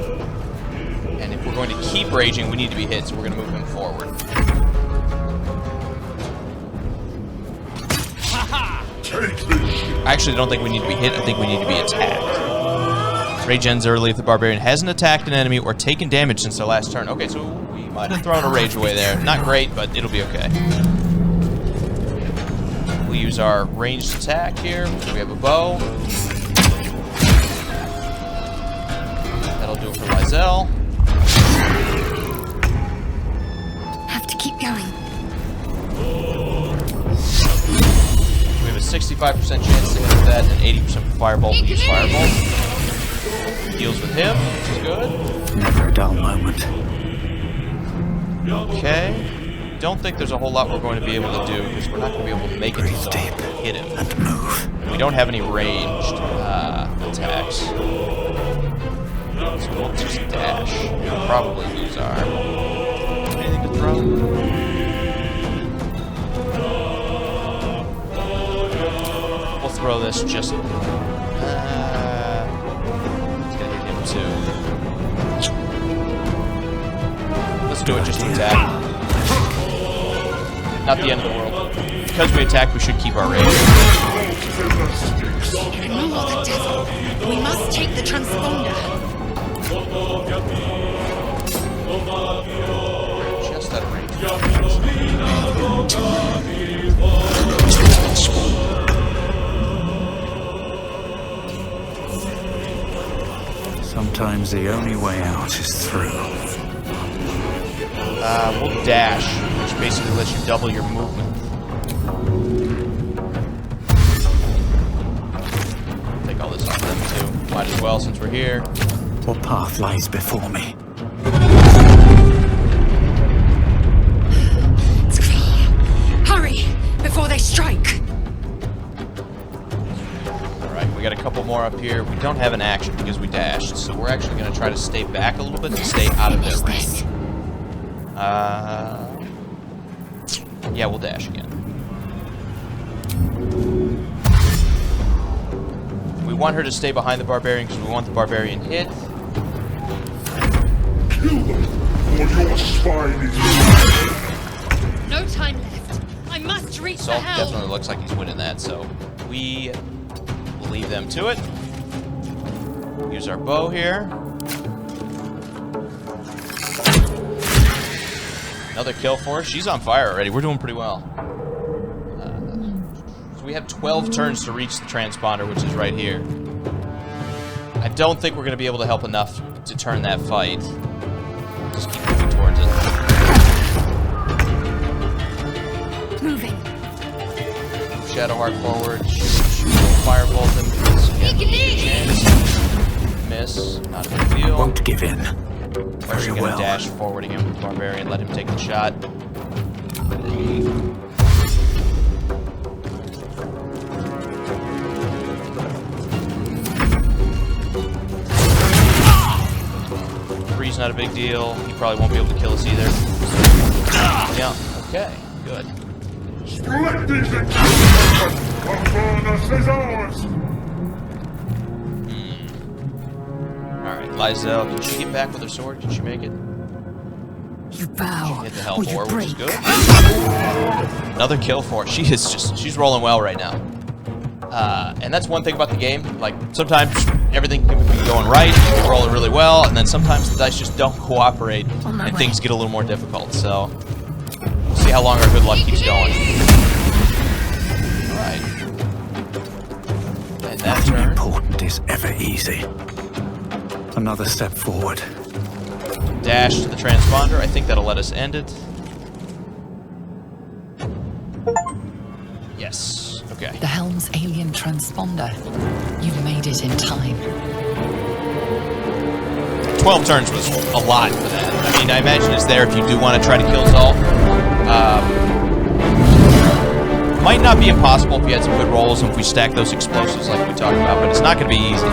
And if we're we're going to keep raging, we need to be hit, so we're going to move him forward. I actually don't think we need to be hit, I think we need to be attacked. Rage ends early if the Barbarian hasn't attacked an enemy or taken damage since their last turn. Okay, so we might have thrown a rage away there. Not great, but it'll be okay. We'll use our ranged attack here. We have a bow. That'll do it for Lae'zel. Have to keep going. We have a 65% chance to hit that and 80% for Firebolt. We use Firebolt. Deals with him, which is good. Never a dull moment. Okay. Don't think there's a whole lot we're going to be able to do because we're not going to be able to make it to the zone and hit him. And move. And we don't have any ranged attacks. So we'll just dash. We'll probably lose our... Anything to throw? We'll throw this just... it's gonna hit him too. Let's do it just to attack. Not the end of the world. Because we attack, we should keep our rage. Ignore the devil. We must take the transponder. Just out of range. Sometimes the only way out is through. We'll dash, which basically lets you double your movement. Take all this off them too. Might as well since we're here. What path lies before me? It's clear. Hurry, before they strike. Alright, we got a couple more up here. We don't have an action because we dashed, so we're actually going to try to stay back a little bit to stay out of their range. Yeah, we'll dash again. We want her to stay behind the Barbarian because we want the Barbarian hit. Kill them, or your spine is... No time left. I must reach Salt the helm. definitely looks like he's winning that, so we will leave them to it. Use our bow here. Another kill for her. She's on fire already. We're doing pretty well. So we have 12 turns to reach the transponder, which is right here. I don't think we're going to be able to help enough to turn that fight. Just keep moving towards it. Moving. Shadowheart forward. Shoot. Firebolt him. Miss. Not a big deal. Won't give in. We're actually going to dash forward again with the Barbarian. Let him take the shot. Three's not a big deal. He probably won't be able to kill us either. Yeah, okay, good. Strike these encampments! Avernus is ours! Alright, Lae'zel, can she get back with her sword? Can she make it? You bow. Hit the hell or for you her, which is break. good. Another kill for her. She's rolling well right now. And that's one thing about the game. Like, sometimes everything can be going right, you're rolling really well, and then sometimes the dice just don't cooperate, and things get a little more difficult. So, we'll see how long our good luck keeps going. Alright. And that Nothing turn. important is ever easy. Another step forward. Dash to the transponder. I think that'll let us end it. Yes. Okay. The helm's alien transponder. You've made it in time. 12 turns was a lot for that. I mean, I imagine it's there if you do want to try to kill Zol. Might not be impossible if you had some good rolls and if we stack those explosives like we talked about, but it's not going to be easy.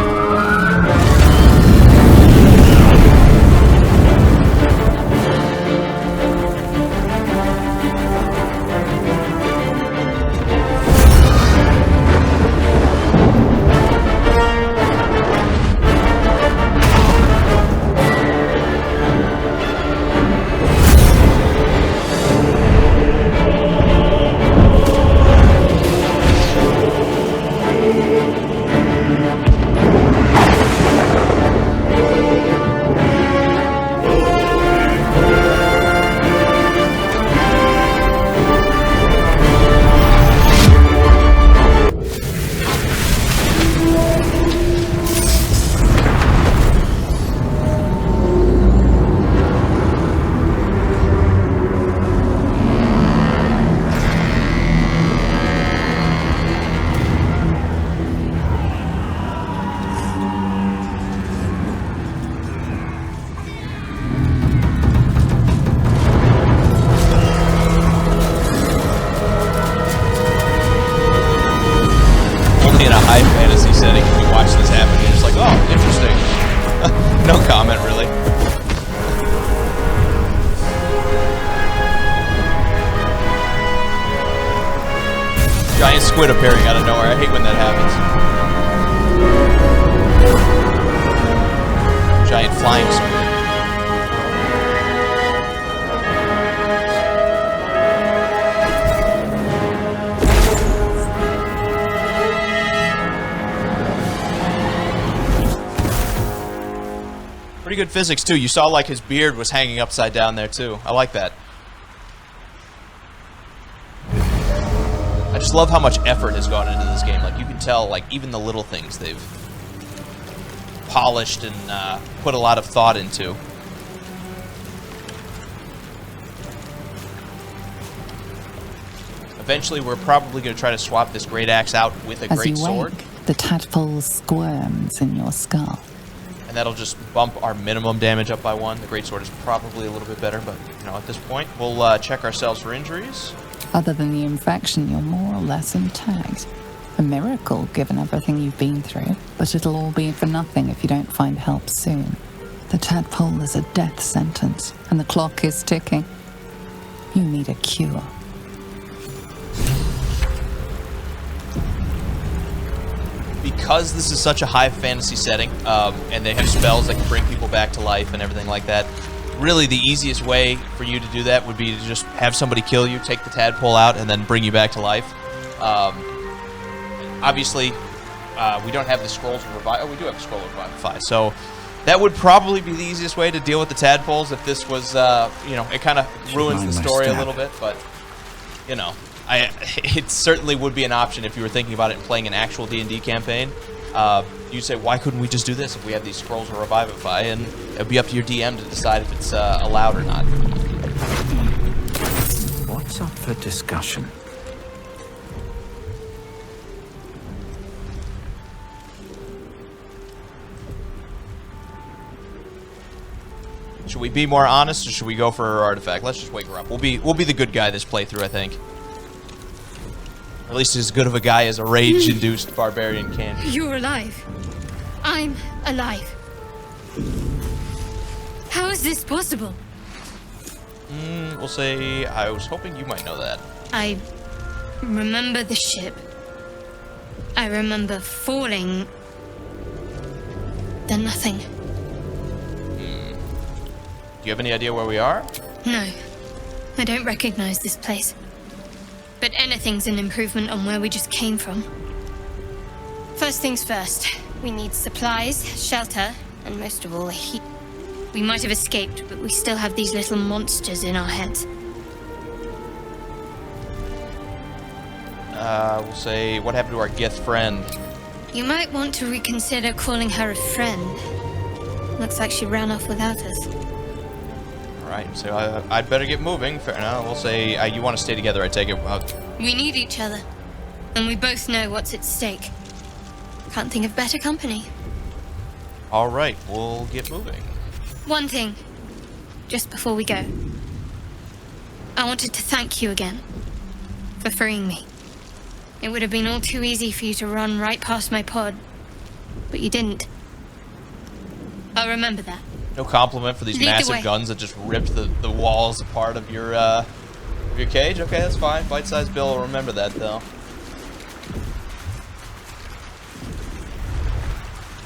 squid appearing out of nowhere. I hate when that happens. Giant flying squid. Pretty good physics too. You saw like his beard was hanging upside down there too. I like that. I just love how much effort has gone into this game. Like you can tell, like even the little things they've polished and put a lot of thought into. Eventually, we're probably going to try to swap this great axe out with a great sword. The tadpole squirms in your skull. And that'll just bump our minimum damage up by 1. The greatsword is probably a little bit better, but you know, at this point, we'll check ourselves for injuries. Other than the infection, you're more or less intact. A miracle, given everything you've been through, but it'll all be for nothing if you don't find help soon. The tadpole is a death sentence, and the clock is ticking. You need a cure. Because this is such a high fantasy setting, and they have spells that can bring people back to life and everything like that, really the easiest way for you to do that would be to just have somebody kill you, take the tadpole out, and then bring you back to life. Obviously, we don't have the scrolls of revive. Oh, we do have the scroll of revivify. So that would probably be the easiest way to deal with the tadpoles if this was, you know, it kind of ruins the story a little bit, but, you know. It certainly would be an option if you were thinking about it and playing an actual D&D campaign. You'd say, why couldn't we just do this if we have these scrolls of revivify? And it'd be up to your DM to decide if it's allowed or not. What's up for discussion? Should we be more honest, or should we go for her artifact? Let's just wake her up. We'll be the good guy this playthrough, I think. At least as good of a guy as a rage-induced barbarian can be. You're alive. I'm alive. How is this possible? We'll say I was hoping you might know that. I remember the ship. I remember falling. Then nothing. Do you have any idea where we are? No. I don't recognize this place. But anything's an improvement on where we just came from. First things first, we need supplies, shelter, and most of all, heat. We might have escaped, but we still have these little monsters in our heads. We'll say, what happened to our Gith friend? You might want to reconsider calling her a friend. Looks like she ran off without us. Alright, so I'd better get moving. Fair enough. We'll say, you want to stay together, I take it. We need each other. And we both know what's at stake. Can't think of better company. Alright, we'll get moving. One thing, just before we go. I wanted to thank you again for freeing me. It would have been all too easy for you to run right past my pod, but you didn't. I'll remember that. No compliment for these massive guns that just ripped the walls apart of your cage? Okay, that's fine. Bite-sized Bill will remember that, though.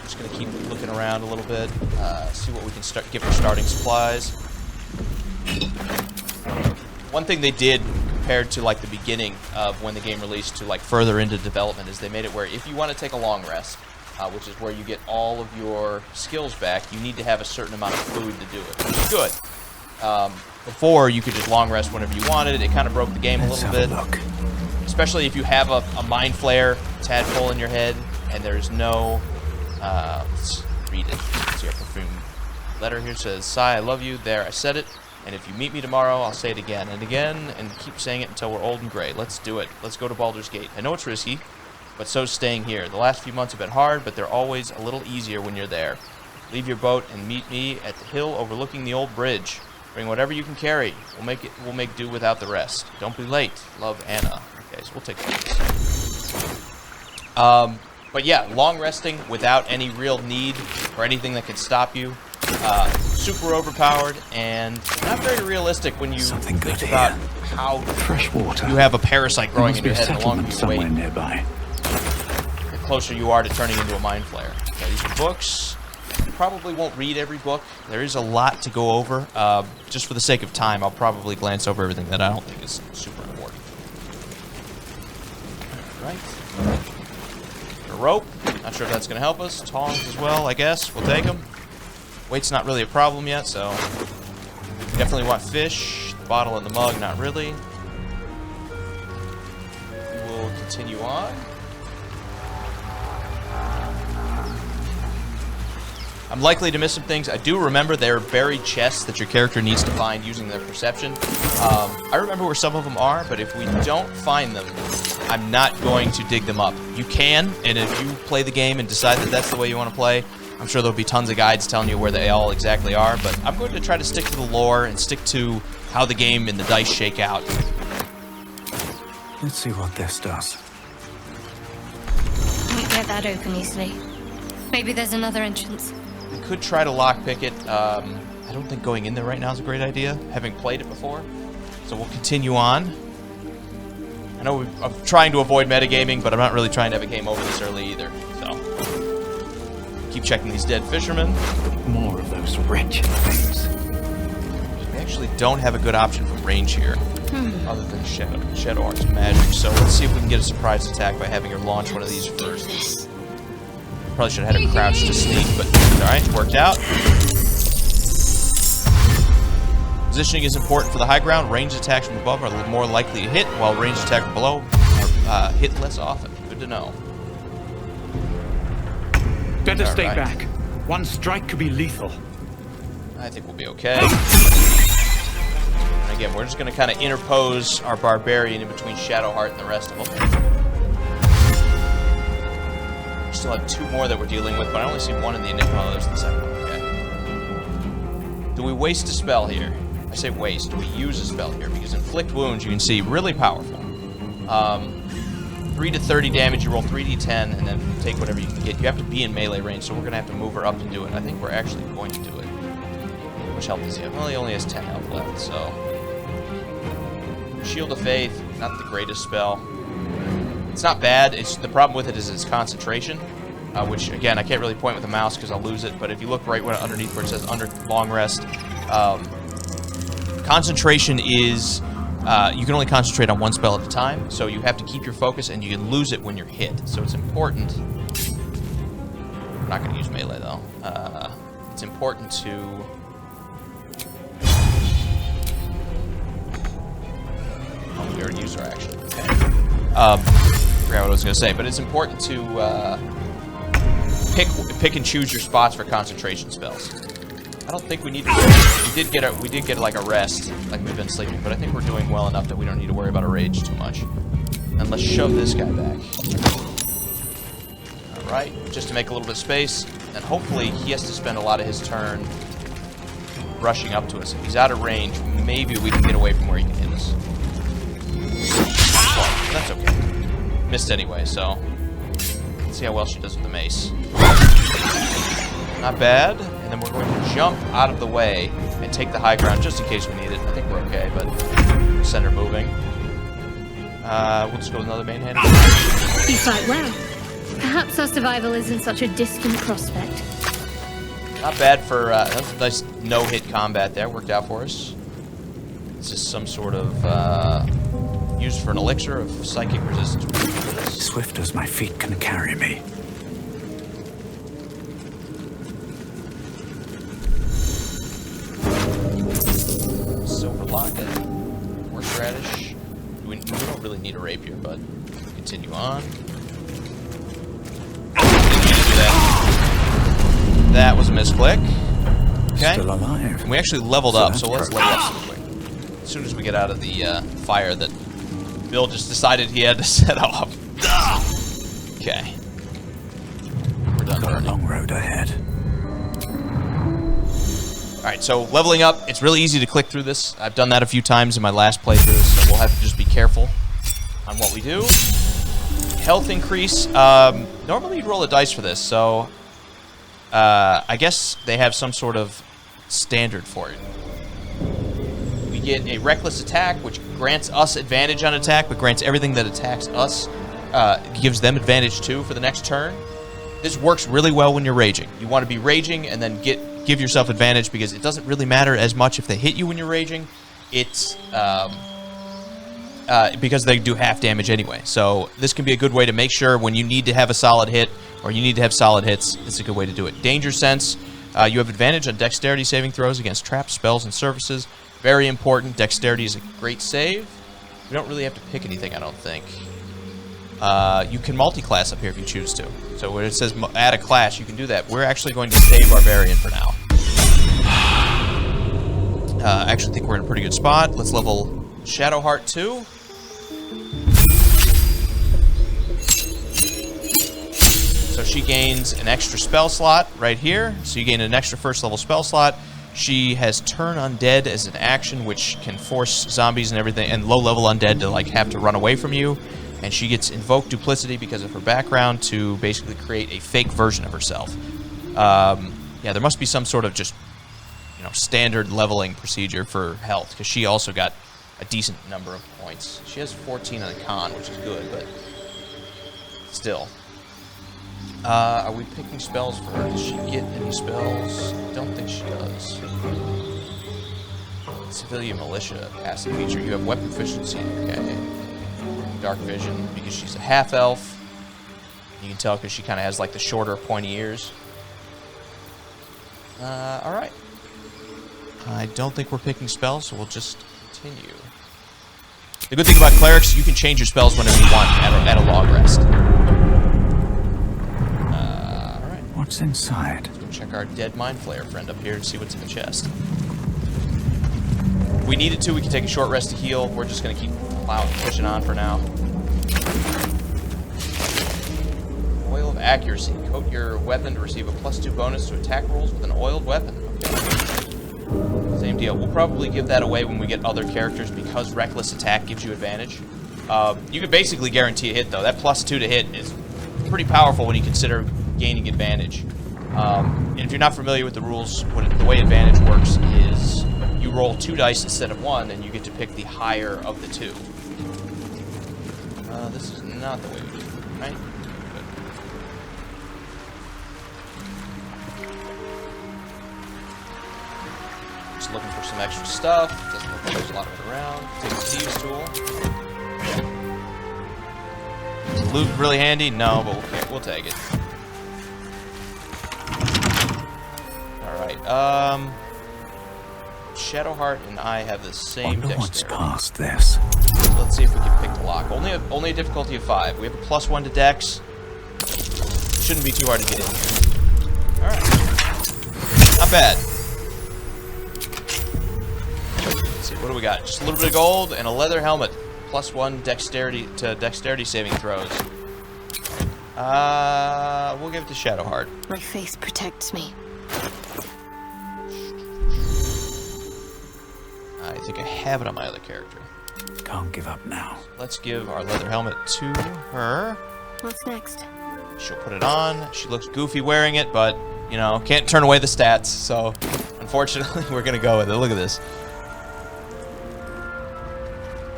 Just gonna keep looking around a little bit, see what we can get for starting supplies. One thing they did compared to like the beginning of when the game released to like further into development is they made it where if you want to take a long rest, which is where you get all of your skills back, you need to have a certain amount of food to do it, which is good. Before, you could just long rest whenever you wanted. It kind of broke the game a little bit. Especially if you have a mind flare tadpole in your head, and there's no... let's read it. See our perfume letter here. It says, Sai, I love you. There, I said it. And if you meet me tomorrow, I'll say it again and again, and keep saying it until we're old and gray. Let's do it. Let's go to Baldur's Gate. I know it's risky, but so's staying here. The last few months have been hard, but they're always a little easier when you're there. Leave your boat and meet me at the hill overlooking the old bridge. Bring whatever you can carry. We'll make do without the rest. Don't be late. Love, Anna. Okay, so we'll take those. But yeah, long resting without any real need or anything that can stop you super overpowered and not very realistic when you think about how fresh water. You have a parasite growing in your head. The longer you somewhere wait, nearby. the closer you are to turning into a mind flare. Okay, these are books. Probably won't read every book. There is a lot to go over. Just for the sake of time, I'll probably glance over everything that I don't think is super important. All right. A rope. Not sure if that's going to help us. Tongs as well, I guess. We'll take them. Weight's not really a problem yet, so definitely want fish. The bottle and the mug, not really. We'll continue on. I'm likely to miss some things. I do remember there are buried chests that your character needs to find using their perception. I remember where some of them are, but if we don't find them, I'm not going to dig them up. You can, and if you play the game and decide that that's the way you want to play, I'm sure there'll be tons of guides telling you where they all exactly are, but I'm going to try to stick to the lore and stick to how the game and the dice shake out. Let's see what this does. Can't get that open easily. Maybe there's another entrance. We could try to lockpick it. I don't think going in there right now is a great idea, having played it before. So we'll continue on. I know I'm trying to avoid metagaming, but I'm not really trying to have a game over this early either. So keep checking these dead fishermen. More of those wretched things. We actually don't have a good option for range here, other than Shadowheart's magic. So let's see if we can get a surprise attack by having her launch one of these first. Probably should have had him crouch to sneak, but alright, worked out. Positioning is important for the high ground. Ranged attacks from above are more likely to hit, while ranged attacks from below are hit less often. Good to know. Better stay back. One strike could be lethal. I think we'll be okay. And again, we're just going to kind of interpose our Barbarian in between Shadowheart and the rest of them. Still have two more that we're dealing with, but I only see one in the Enigma. Oh, there's the second one. Okay. Do we waste a spell here? I say waste. Do we use a spell here? Because inflict wounds, you can see, really powerful. 3 to 30 damage. You roll 3d10, and then take whatever you can get. You have to be in melee range, so we're gonna have to move her up and do it. I think we're actually going to do it. How much health does he have? Well, he only has 10 health left, so Shield of Faith, not the greatest spell. It's not bad. It's the problem with it is its concentration, which again I can't really point with the mouse because I'll lose it. But if you look right underneath where it says under long rest, concentration is you can only concentrate on one spell at a time. So you have to keep your focus, and you can lose it when you're hit. So it's important. I'm not going to use melee though. It's important to. Oh, we already used our action. Okay. I forgot what I was going to say, but it's important to pick and choose your spots for concentration spells. I don't think we need to. We did get like a rest, like we've been sleeping, but I think we're doing well enough that we don't need to worry about a rage too much. And let's shove this guy back. All right, just to make a little bit of space, and hopefully he has to spend a lot of his turn rushing up to us. If he's out of range, maybe we can get away from where he can hit us. Well, that's okay. Missed anyway, so let's see how well she does with the mace. Not bad. And then we're going to jump out of the way and take the high ground just in case we need it. I think we're okay, but we'll send her moving. We'll just go with another main hand. You fight well. Perhaps our survival isn't such a distant prospect. Not bad for that was a nice no-hit combat there. Worked out for us. This is some sort of used for an elixir of psychic resistance. Swift as my feet can carry me. Silver locket. Horseradish. We don't really need a rapier, but continue on. That was a misclick. Okay. Still alive. And we actually leveled up, so let's level up super quick. As soon as we get out of the fire that Bill just decided he had to set off. Okay. We're done. Got a long road ahead. Alright, so leveling up, it's really easy to click through this. I've done that a few times in my last playthroughs, so we'll have to just be careful on what we do. Health increase. Normally you'd roll a dice for this, so I guess they have some sort of standard for it. We get a reckless attack, which grants us advantage on attack, but grants everything that attacks us, gives them advantage too for the next turn. This works really well when you're raging. You want to be raging and then give yourself advantage, because it doesn't really matter as much if they hit you when you're raging. It's because they do half damage anyway. So this can be a good way to make sure when you need to have a solid hit, or you need to have solid hits, it's a good way to do it. Danger Sense, you have advantage on dexterity saving throws against traps, spells, and surfaces. Very important. Dexterity is a great save. We don't really have to pick anything, I don't think. You can multi-class up here if you choose to. So when it says add a class, you can do that. We're actually going to stay Barbarian for now. I actually think we're in a pretty good spot. Let's level Shadowheart 2. So she gains an extra spell slot right here. So you gain an extra first level spell slot. She has Turn Undead as an action, which can force zombies and everything, and low level undead to like have to run away from you. And she gets Invoke Duplicity because of her background to basically create a fake version of herself. Yeah, there must be some sort of just, you know, standard leveling procedure for health, because she also got a decent number of points. She has 14 on the con, which is good, but still. Are we picking spells for her? Does she get any spells? I don't think she does. Civilian Militia, passive feature. You have weapon proficiency, okay. Dark Vision, because she's a half-elf. You can tell because she kind of has like the shorter, pointy ears. Alright. I don't think we're picking spells, so we'll just continue. The good thing about clerics, you can change your spells whenever you want at a long rest. Alright. What's inside? Let's go check our dead Mind Flayer friend up here and see what's in the chest. If we needed to, we could take a short rest to heal. We're just going to keep plowing, pushing on for now. Oil of Accuracy. Coat your weapon to receive a +2 bonus to attack rolls with an oiled weapon. Okay. Same deal. We'll probably give that away when we get other characters, because Reckless Attack gives you advantage. You can basically guarantee a hit, though. That +2 to hit is pretty powerful when you consider gaining advantage. And if you're not familiar with the rules, the way advantage works is you roll 2 dice instead of 1, and you get to pick the higher of the 2. This is not the way we do it, right? Good. Just looking for some extra stuff. Doesn't look like there's a lot of it around. Take the Thieves Tool. Is the loot really handy? No, but we'll take it. Alright, Shadowheart and I have the same dexterity. What's past this? So let's see if we can pick the lock. Only a difficulty of 5. We have a +1 to dex. Shouldn't be too hard to get in here. Alright. Not bad. Let's see, what do we got? Just a little bit of gold and a leather helmet. +1 dexterity to dexterity saving throws. We'll give it to Shadowheart. My face protects me. I think I have it on my other character. Can't give up now. Let's give our leather helmet to her. What's next? She'll put it on. She looks goofy wearing it, but, you know, can't turn away the stats. So, unfortunately, we're going to go with it. Look at this.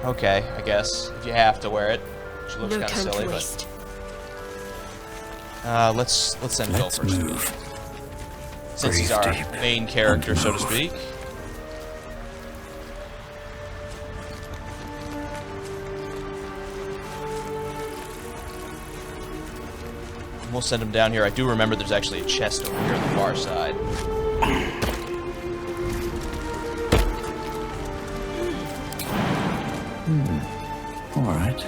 Okay, I guess, if you have to wear it. She looks kind of silly, but... let's send Wyll first. Move. Since he's our main character, so to speak. We'll send him down here. I do remember there's actually a chest over here on the far side. Alright.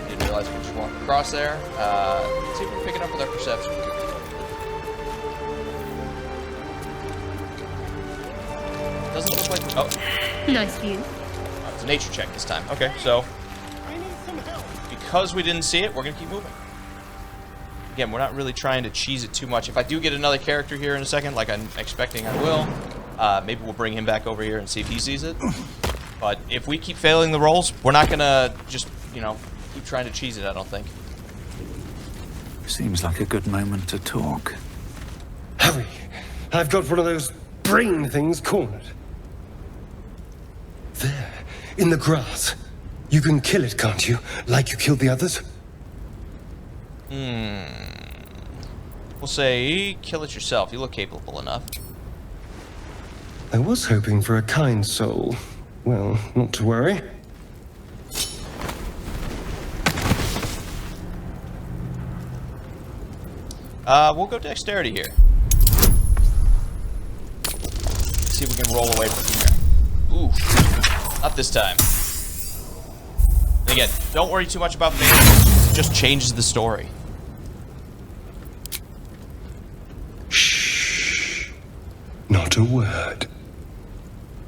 Didn't realize we just walked across there. Let's see if we're picking up with our perception. Doesn't look like... Oh. Nice view. It's a nature check this time. Okay, so... because we didn't see it, we're going to keep moving. Again, we're not really trying to cheese it too much. If I do get another character here in a second, like I'm expecting I will, maybe we'll bring him back over here and see if he sees it. But if we keep failing the rolls, we're not going to just, you know, keep trying to cheese it, I don't think. Seems like a good moment to talk. Hurry! I've got one of those brain things cornered. There, in the grass. You can kill it, can't you? Like you killed the others? We'll say kill it yourself. You look capable enough. I was hoping for a kind soul. Well, not to worry. We'll go dexterity here. See if we can roll away from here. Ooh, not this time. And again, don't worry too much about failing. It just changes the story. Shh. Not a word.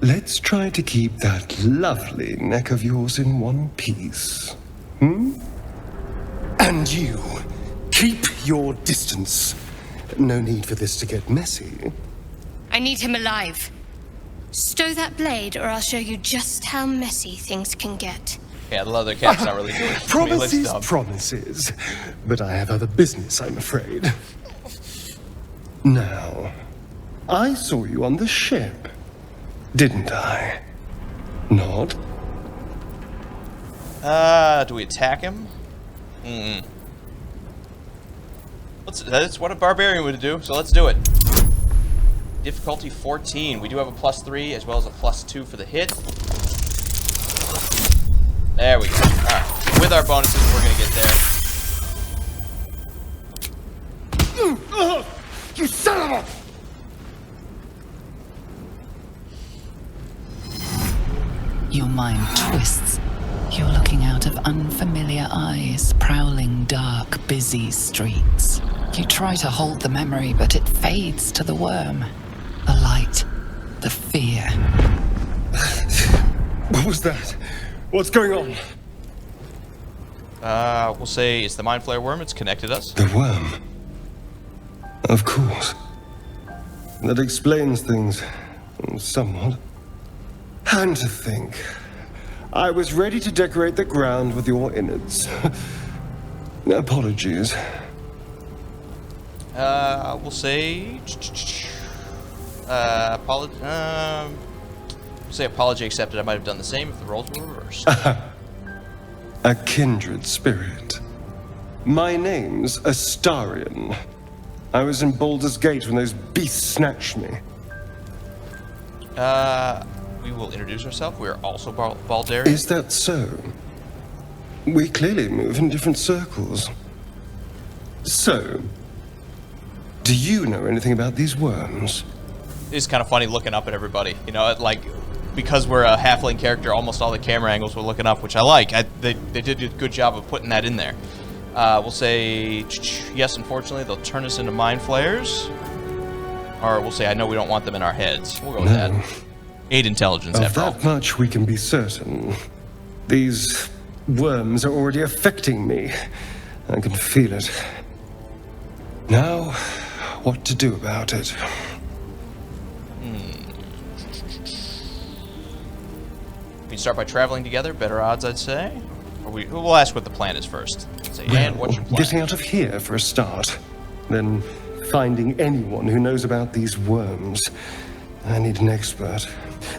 Let's try to keep that lovely neck of yours in one piece. Hmm? And you, keep your distance. No need for this to get messy. I need him alive. Stow that blade, or I'll show you just how messy things can get. Yeah, the leather cap's not really doing it. Promises, promises. But I have other business, I'm afraid. Now, I saw you on the ship, didn't I? Not? Do we attack him? That's what a barbarian would do, so let's do it. Difficulty 14. We do have a +3 as well as a +2 for the hit. There we go. Alright. With our bonuses, we're gonna get there. You son of a... Your mind twists. You're looking out of unfamiliar eyes, prowling dark, busy streets. You try to hold the memory, but it fades to the worm. The light. The fear. What was that? What's going on? We'll say it's the Mind Flayer worm. It's connected us. The worm. Of course. That explains things. Somewhat. And to think. I was ready to decorate the ground with your innards. Apologies. We'll say... say apology accepted. I might have done the same if the roles were reversed. A kindred spirit. My name's Asterion. I was in Baldur's Gate when those beasts snatched me. We will introduce ourselves. We are also Baldur. Is that so? We clearly move in different circles. So, do you know anything about these worms? It's kind of funny looking up at everybody. You know, like, because we're a halfling character, almost all the camera angles we're looking up, which I like. They did a good job of putting that in there. We'll say, yes, unfortunately, they'll turn us into mind flayers. Or we'll say, I know we don't want them in our heads. We'll go with that. 8 intelligence, Of after all. that much we can be certain. These worms are already affecting me. I can feel it. Now, what to do about it? We start by traveling together. Better odds, I'd say. Or we'll ask what the plan is first. Say, and what's your plan? Getting out of here for a start. Then finding anyone who knows about these worms. I need an expert.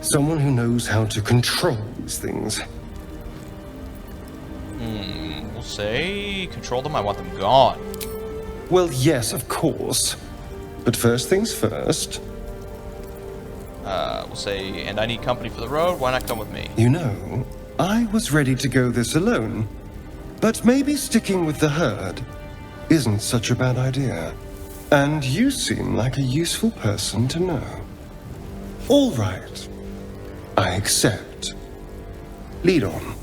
Someone who knows how to control these things. We'll say control them. I want them gone. Well, yes, of course. But first things first. We'll say, and I need company for the road. Why not come with me? You know, I was ready to go this alone. But maybe sticking with the herd isn't such a bad idea. And you seem like a useful person to know. All right. I accept. Lead on.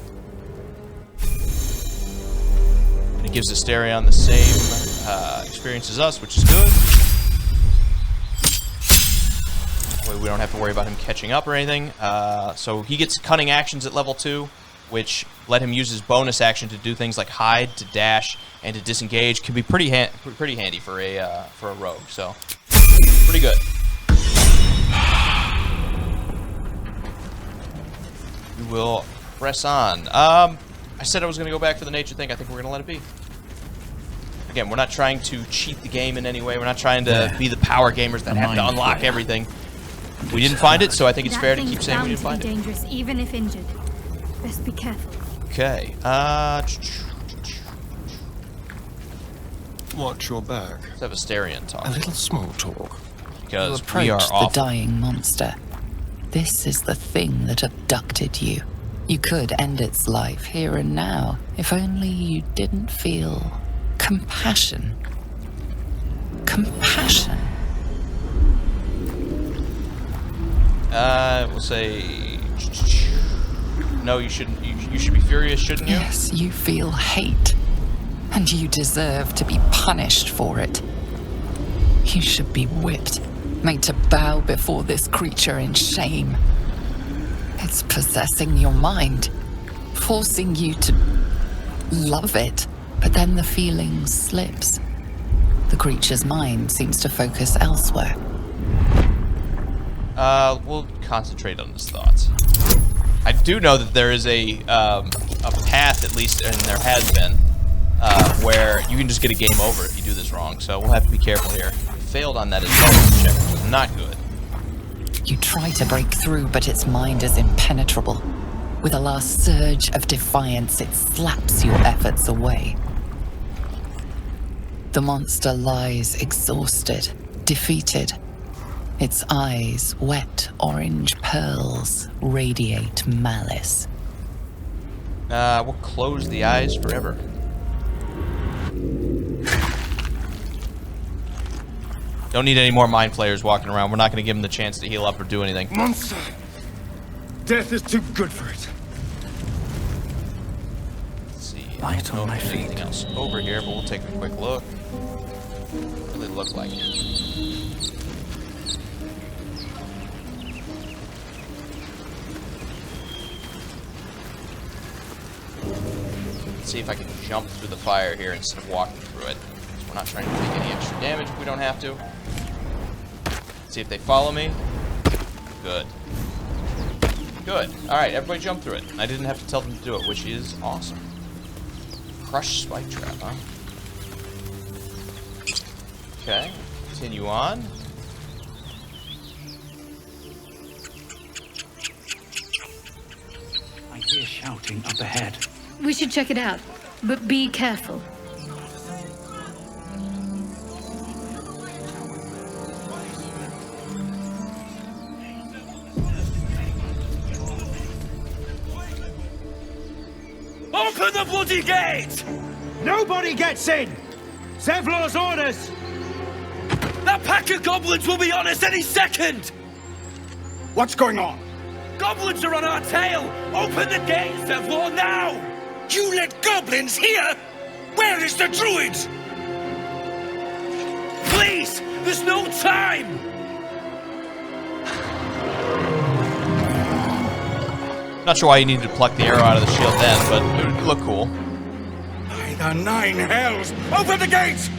And it gives Asterion the same experience as us, which is good. We don't have to worry about him catching up or anything. So he gets cunning actions at level 2, which let him use his bonus action to do things like hide, to dash, and to disengage. Can be pretty handy for a rogue. So pretty good. We will press on. I said I was going to go back for the nature thing. I think we're going to let it be. Again, we're not trying to cheat the game in any way. We're not trying to be the power gamers that have to unlock everything. We didn't find it, so I think it's fair to keep saying we didn't find it. Dangerous, even if injured. Best be careful. Okay. Watch your back. Let's have Asterion talk. A little small talk. Because You approach we are the awful. dying monster. This is the thing that abducted you. You could end its life here and now, if only you didn't feel compassion. Compassion. We'll say... No, you shouldn't. You should be furious, shouldn't you? Yes, you feel hate. And you deserve to be punished for it. You should be whipped, made to bow before this creature in shame. It's possessing your mind, forcing you to love it, but then the feeling slips. The creature's mind seems to focus elsewhere. We'll concentrate on his thoughts. I do know that there is a path, at least, and there has been, where you can just get a game over if you do this wrong, so we'll have to be careful here. We failed on that intelligence check, which was not good. You try to break through, but its mind is impenetrable. With a last surge of defiance, it slaps your efforts away. The monster lies exhausted, defeated. Its eyes, wet orange pearls, radiate malice. We'll close the eyes forever. Don't need any more mind flayers walking around. We're not going to give him the chance to heal up or do anything. Monster! Death is too good for it. Let's see. Light on my feet. Anything else over here, but we'll take a quick look. Really look like it. Let's see if I can jump through the fire here instead of walking through it. So we're not trying to take any extra damage if we don't have to. See if they follow me. Good. Good. Alright, everybody jump through it. I didn't have to tell them to do it, which is awesome. Crush spike trap, huh? Okay, continue on. I hear shouting up ahead. We should check it out, but be careful. Open the bloody gate! Nobody gets in! Zevlor's orders! That pack of goblins will be on us any second! What's going on? Goblins are on our tail! Open the gate, Zevlor, now! You let goblins here? Where is the druid? Please! There's no time! Not sure why you needed to pluck the arrow out of the shield then, but it would look cool. By the nine hells! Open the gate!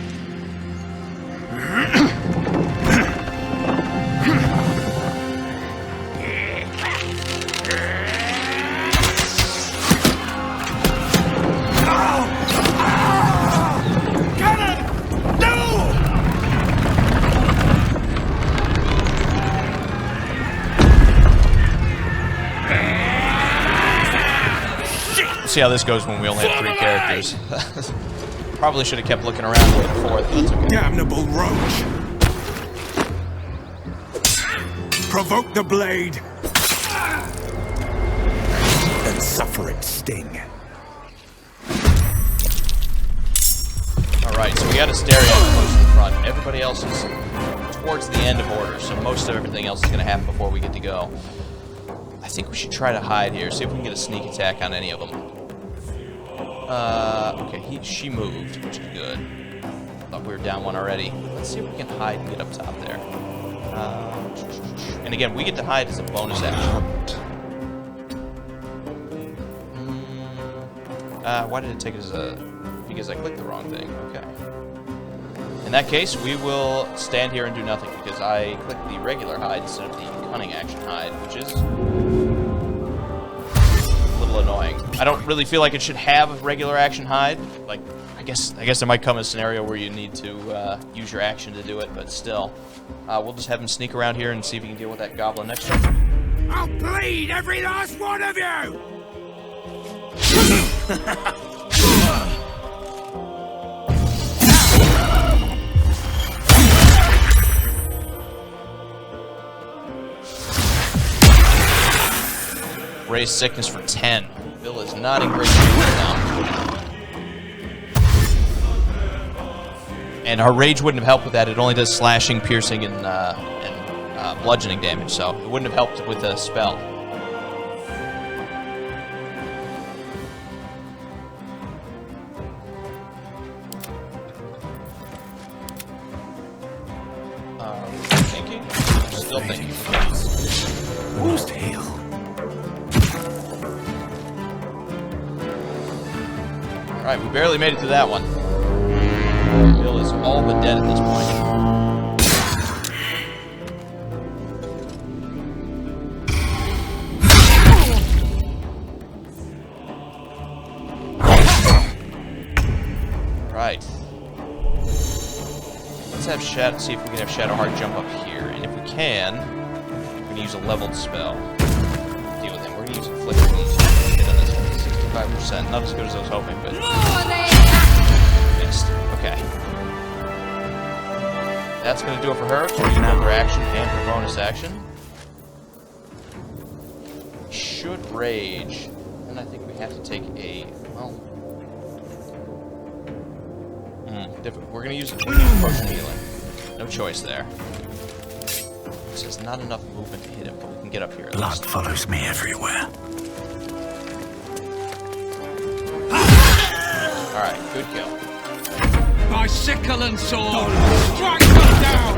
See how this goes when we only have 3 characters. Probably should have kept looking around with the 4th, but that's okay. Damnable roach! Provoke the blade! And suffer its sting. Alright, so we got Asterion close to the front. Everybody else is towards the end of order, so most of everything else is going to happen before we get to go. I think we should try to hide here, see if we can get a sneak attack on any of them. Okay, she moved, which is good. Thought we were down one already. Let's see if we can hide and get up top there. And again, we get to hide as a bonus action. Why did it take it as a... Because I clicked the wrong thing. Okay. In that case, we will stand here and do nothing, because I clicked the regular hide instead of the cunning action hide, which is... annoying. I don't really feel like it should have a regular action hide. Like, I guess there might come a scenario where you need to use your action to do it, but still. We'll just have him sneak around here and see if he can deal with that goblin next turn. I'll bleed every last one of you! Raise sickness for 10. Wyll is not in great shape now. And our rage wouldn't have helped with that. It only does slashing, piercing, and bludgeoning damage, so it wouldn't have helped with the spell. Thinking? Still thinking. Almost heal. Alright, we barely made it through that one. Wyll is all but dead at this point. Right. Let's have see if we can have Shadowheart jump up here. And if we can, we're going to use a leveled spell to deal with him. We're going to use Inflict Wounds. Hit on this one, 65%. Not as good as I was hoping, but missed. Okay. That's going to do it for her. For her action and her bonus action. Should rage. And I think we have to take a, well, we're going to use potion healing. No choice there. This is not enough movement to hit him, but we can get up here at least. Blood follows me everywhere. Alright, good kill. My sickle and sword! Strike them down!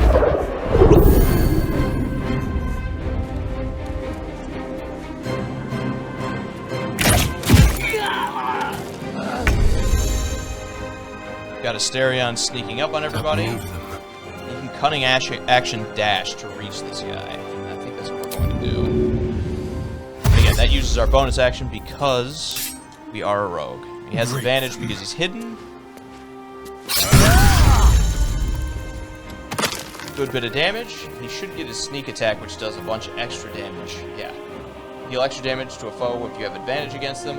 Got Asterion sneaking up on everybody. You can cunning action dash to reach this guy. I think that's what we're going to do. And again, that uses our bonus action because we are a rogue. He has advantage because he's hidden. Good bit of damage. He should get his sneak attack, which does a bunch of extra damage. Yeah. Heal extra damage to a foe if you have advantage against them.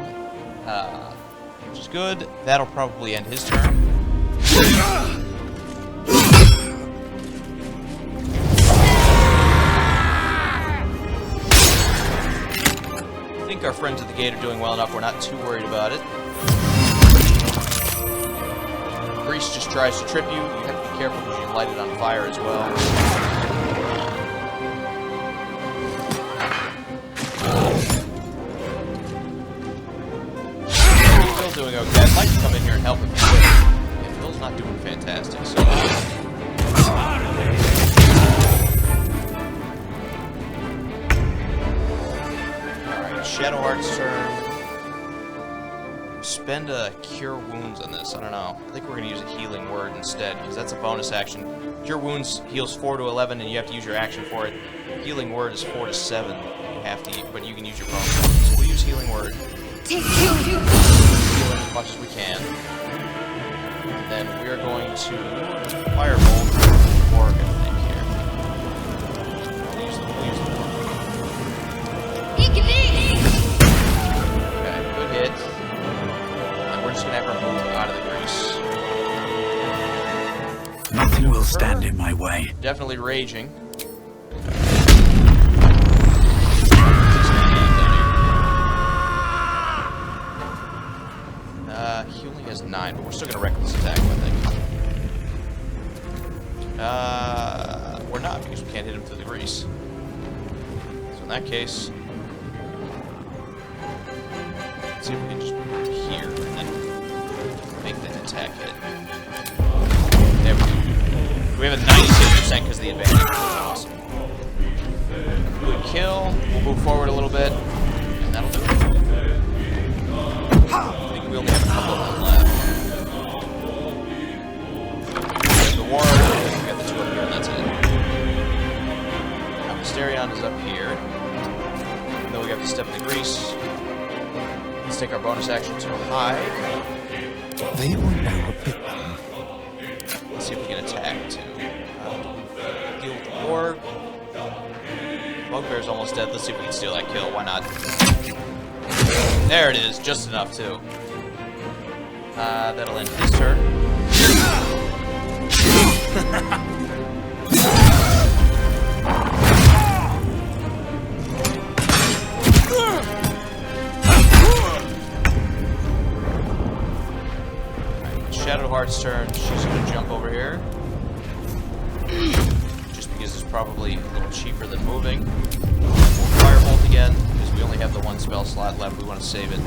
Which is good. That'll probably end his turn. I think our friends at the gate are doing well enough. We're not too worried about it. Grease just tries to trip you. You have to be careful because you light it on fire as well. Still doing okay. I'd like to come in here and help him. Yeah, Phil's not doing fantastic, so... Alright, Shadowheart's turn. Spend a Cure Wounds on this. I don't know. I think we're going to use a Healing Word instead, because that's a bonus action. Cure Wounds heals 4 to 11, and you have to use your action for it. Healing Word is 4 to 7. You have to, but you can use your bonus action. So we'll use Healing Word. Heal as much as we can. And then we're going to Firebolt Orc, I think, here. We'll use the Okay, good hit. We're just gonna have her move out of the grease. Nothing will stand in my way. Definitely raging. He only has 9, but we're still gonna reckless attack him, I think. We're not, because we can't hit him through the grease. So in that case, let's see if we can just move here and then make that attack hit. There we go. We have a 96% because of the advantage. Awesome. Good kill. We'll move forward a little bit, and that'll do it. I think we only have a couple of them left. There's the ward, we got the 2 up here, and that's it. Now, Asterion is up here. Then we have to step in the grease. Let's take our bonus action to hide. They will know a bit. Let's see if we can attack too. Deal with the orb. Bugbear's almost dead. Let's see if we can steal that kill. Why not? There it is. Just enough too. That'll end his turn. Shadowheart's turn. She's going to jump over here. Just because it's probably a little cheaper than moving. We'll firebolt again, because we only have the one spell slot left. We want to save it.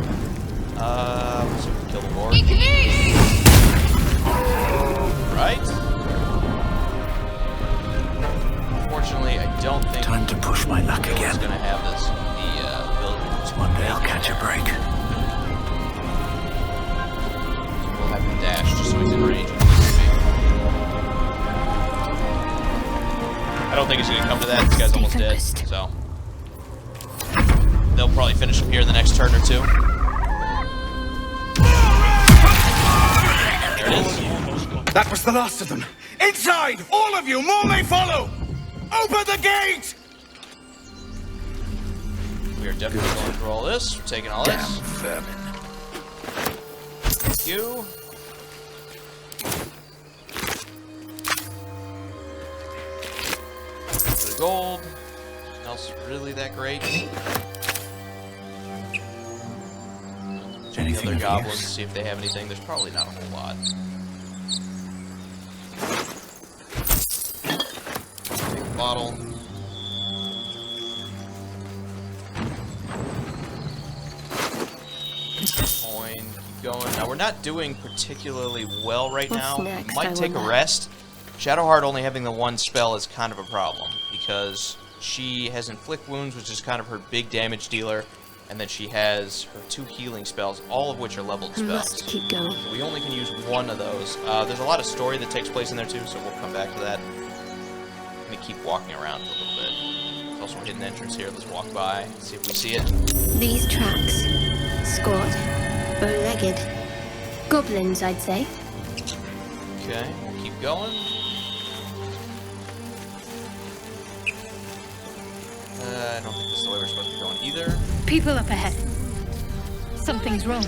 Let's see if we can kill the board. Right? Unfortunately, I don't think... Time to push my luck again. Going to have this. The ability. One day I'll catch a break. We'll have him dash just so he's in range. I don't think it's going to come to that. This guy's almost dead, so... They'll probably finish him here in the next turn or two. There it is. That was the last of them. Inside! All of you! More may follow! Open the gate! We are definitely going through all this. We're taking all Damn this. vermin. Thank you. The gold. Nothing else really that great. The other goblins, see if they have anything. There's probably not a whole lot. Take a bottle. Coin. Keep going. Now, we're not doing particularly well right now. Next? Might take a rest. Shadowheart only having the one spell is kind of a problem, because she has Inflict Wounds, which is kind of her big damage dealer. And then she has her 2 healing spells, all of which are leveled spells. Must keep going. So we only can use one of those. There's a lot of story that takes place in there too, so we'll come back to that. I'm gonna keep walking around for a little bit. There's also a hidden entrance here. Let's walk by, see if we see it. These tracks. Squat. Bow-legged. Goblins, I'd say. Okay, we'll keep going. I don't think this is the way we're supposed to be going either. People up ahead. Something's wrong.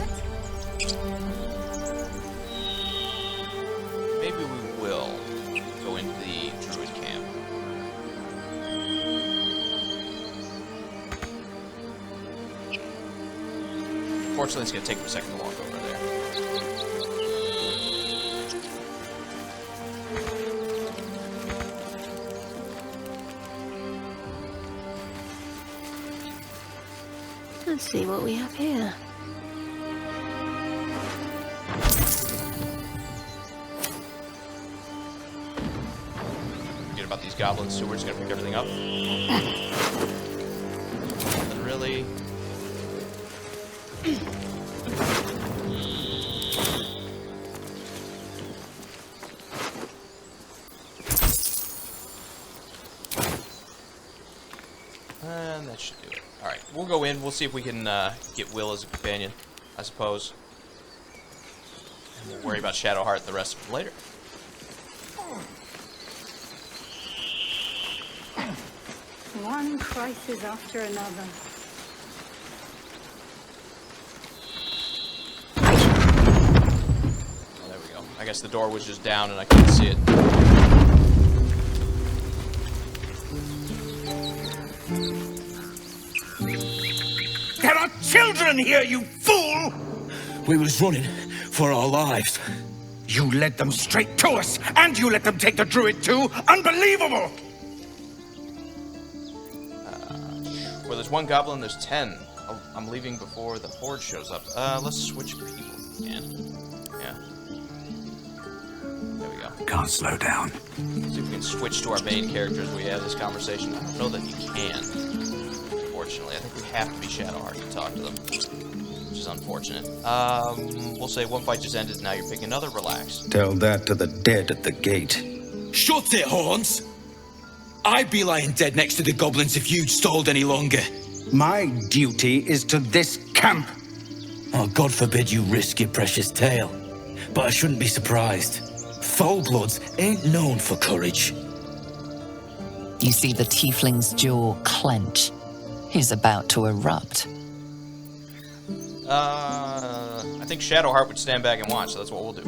Maybe we will go into the Druid Camp. Fortunately, it's going to take him a second to walk over there. Let's see what we have here. Forget about these goblins too. We're just gonna pick everything up. Nothing really. And that should do it. Alright, we'll go in. We'll see if we can get Wyll as a companion, I suppose. And we'll worry about Shadowheart the rest of it later. One crisis after another. Oh, there we go. I guess the door was just down and I couldn't see it. There are children here, you fool! We was running for our lives. You led them straight to us, and you let them take the druid too? Unbelievable! Where there's one goblin, there's 10. I'm leaving before the horde shows up. Let's switch people if we can. Yeah. There we go. Can't slow down. See if we can switch to our main characters when we have this conversation. I don't know that you can. Unfortunately, I think we have to be Shadowheart to talk to them, which is unfortunate. We'll say one fight just ended, now you're picking another, relax. Tell that to the dead at the gate. Shut it, Horns! I'd be lying dead next to the goblins if you'd stalled any longer. My duty is to this camp. Oh, God forbid you risk your precious tail. but I shouldn't be surprised. Full-bloods ain't known for courage. You see the tiefling's jaw clench. He's about to erupt. I think Shadowheart would stand back and watch, so that's what we'll do.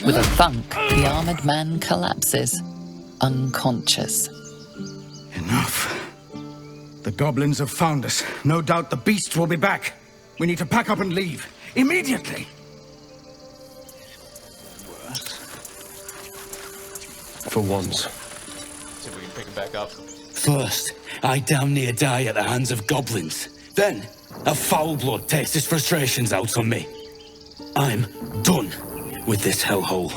With a thunk, the armored man collapses, unconscious. Enough. The goblins have found us. No doubt the beasts will be back. We need to pack up and leave. Immediately! For once. See if we can pick it back up. First, I damn near die at the hands of goblins. Then, a foul blood takes his frustrations out on me. I'm done with this hellhole.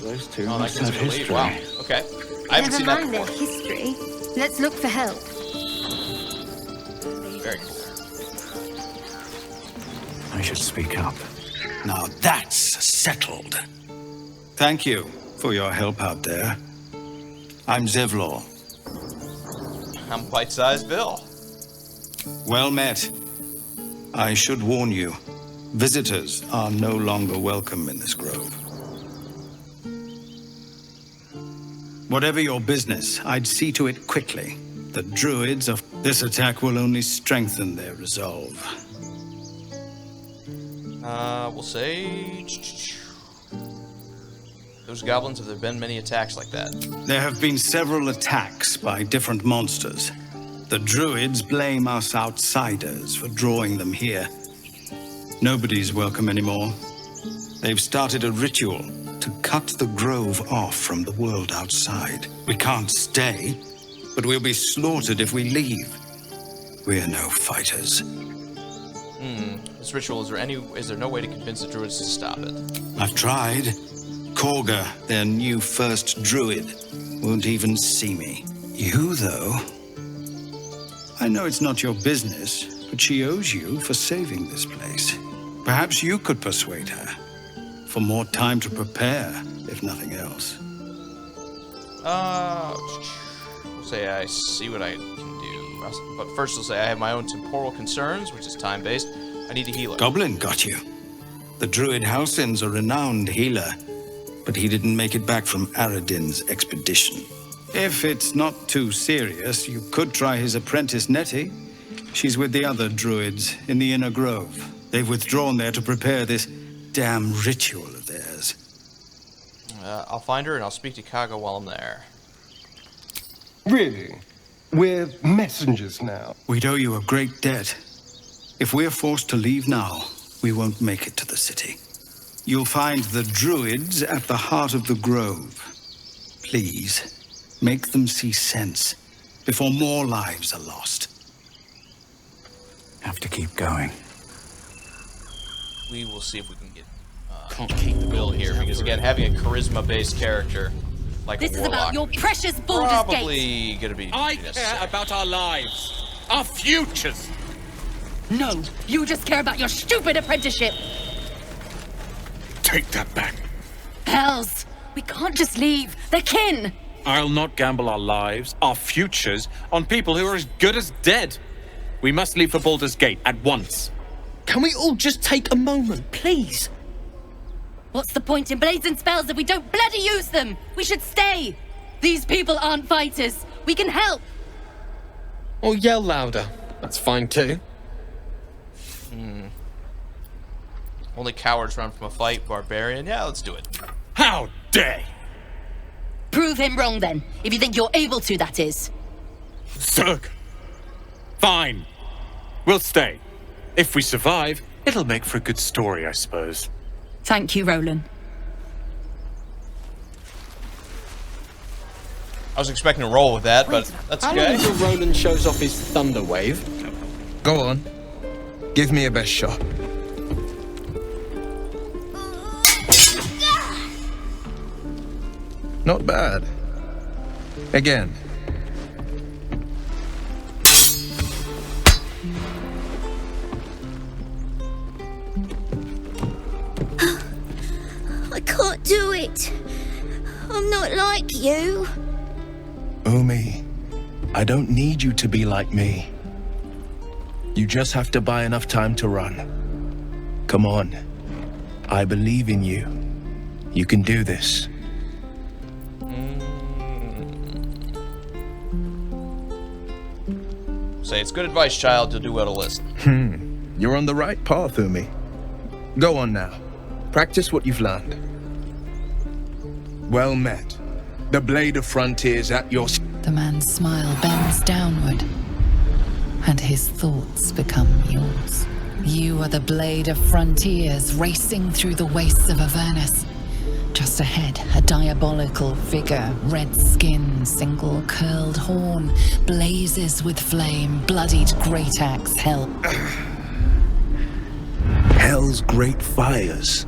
Those two must have history. Wow, okay. I haven't seen that before. Never mind their history. Let's look for help. Very cool. I should speak up. Now that's settled. Thank you for your help out there. I'm Zevlor. I'm bite-sized Bill. Well met. I should warn you, visitors are no longer welcome in this grove. Whatever your business, I'd see to it quickly. The druids of this attack will only strengthen their resolve. We'll say... Those goblins, have there been many attacks like that? There have been several attacks by different monsters. The druids blame us outsiders for drawing them here. Nobody's welcome anymore. They've started a ritual to cut the grove off from the world outside. We can't stay, but we'll be slaughtered if we leave. We're no fighters. This ritual, is there no way to convince the druids to stop it? I've tried. Korga, their new first druid, won't even see me. You, though... I know it's not your business, but she owes you for saving this place. Perhaps you could persuade her. For more time to prepare, if nothing else. We'll say I see what I can do. But first we'll say I have my own temporal concerns, which is time-based. I need a healer. Goblin got you. The druid Halsin's a renowned healer, but he didn't make it back from Aradin's expedition. If it's not too serious, you could try his apprentice Nettie. She's with the other druids in the Inner Grove. They've withdrawn there to prepare this damn ritual of theirs. I'll find her and I'll speak to Kaga while I'm there. Really? We're messengers now. We'd owe you a great debt. If we're forced to leave now, we won't make it to the city. You'll find the druids at the heart of the grove. Please, make them see sense before more lives are lost. Have to keep going. We will see if we can get Will here, because again, having a charisma-based character like this a is warlock about your precious Baldur's Gate. probably gonna be I necessary. care about our lives, our futures. No, you just care about your stupid apprenticeship. Take that back. Hells, we can't just leave. They're kin. I'll not gamble our lives, our futures, on people who are as good as dead. We must leave for Baldur's Gate at once. Can we all just take a moment, please? What's the point in blazing spells if we don't bloody use them? We should stay. These people aren't fighters. We can help. Or yell louder. That's fine too. Only cowards run from a fight, barbarian. Yeah, let's do it. How dare! Prove him wrong then, if you think you're able to, that is. Zerg. Fine. We'll stay. If we survive, it'll make for a good story, I suppose. Thank you, Roland. I was expecting to roll with that, but that's How long okay. until Roland shows off his thunder wave? Go on. Give me your best shot. Not bad. Again. I can't do it. I'm not like you. Umi, I don't need you to be like me. You just have to buy enough time to run. Come on. I believe in you. You can do this. Say it's good advice, child. You'll do well to listen. You're on the right path, Umi. Go on now. Practice what you've learned. Well met. The Blade of Frontiers at your... The man's smile bends downward, and his thoughts become yours. You are the Blade of Frontiers racing through the wastes of Avernus. Just ahead, a diabolical figure, red skin, single curled horn, blazes with flame, bloodied great axe hell. Hell's great fires.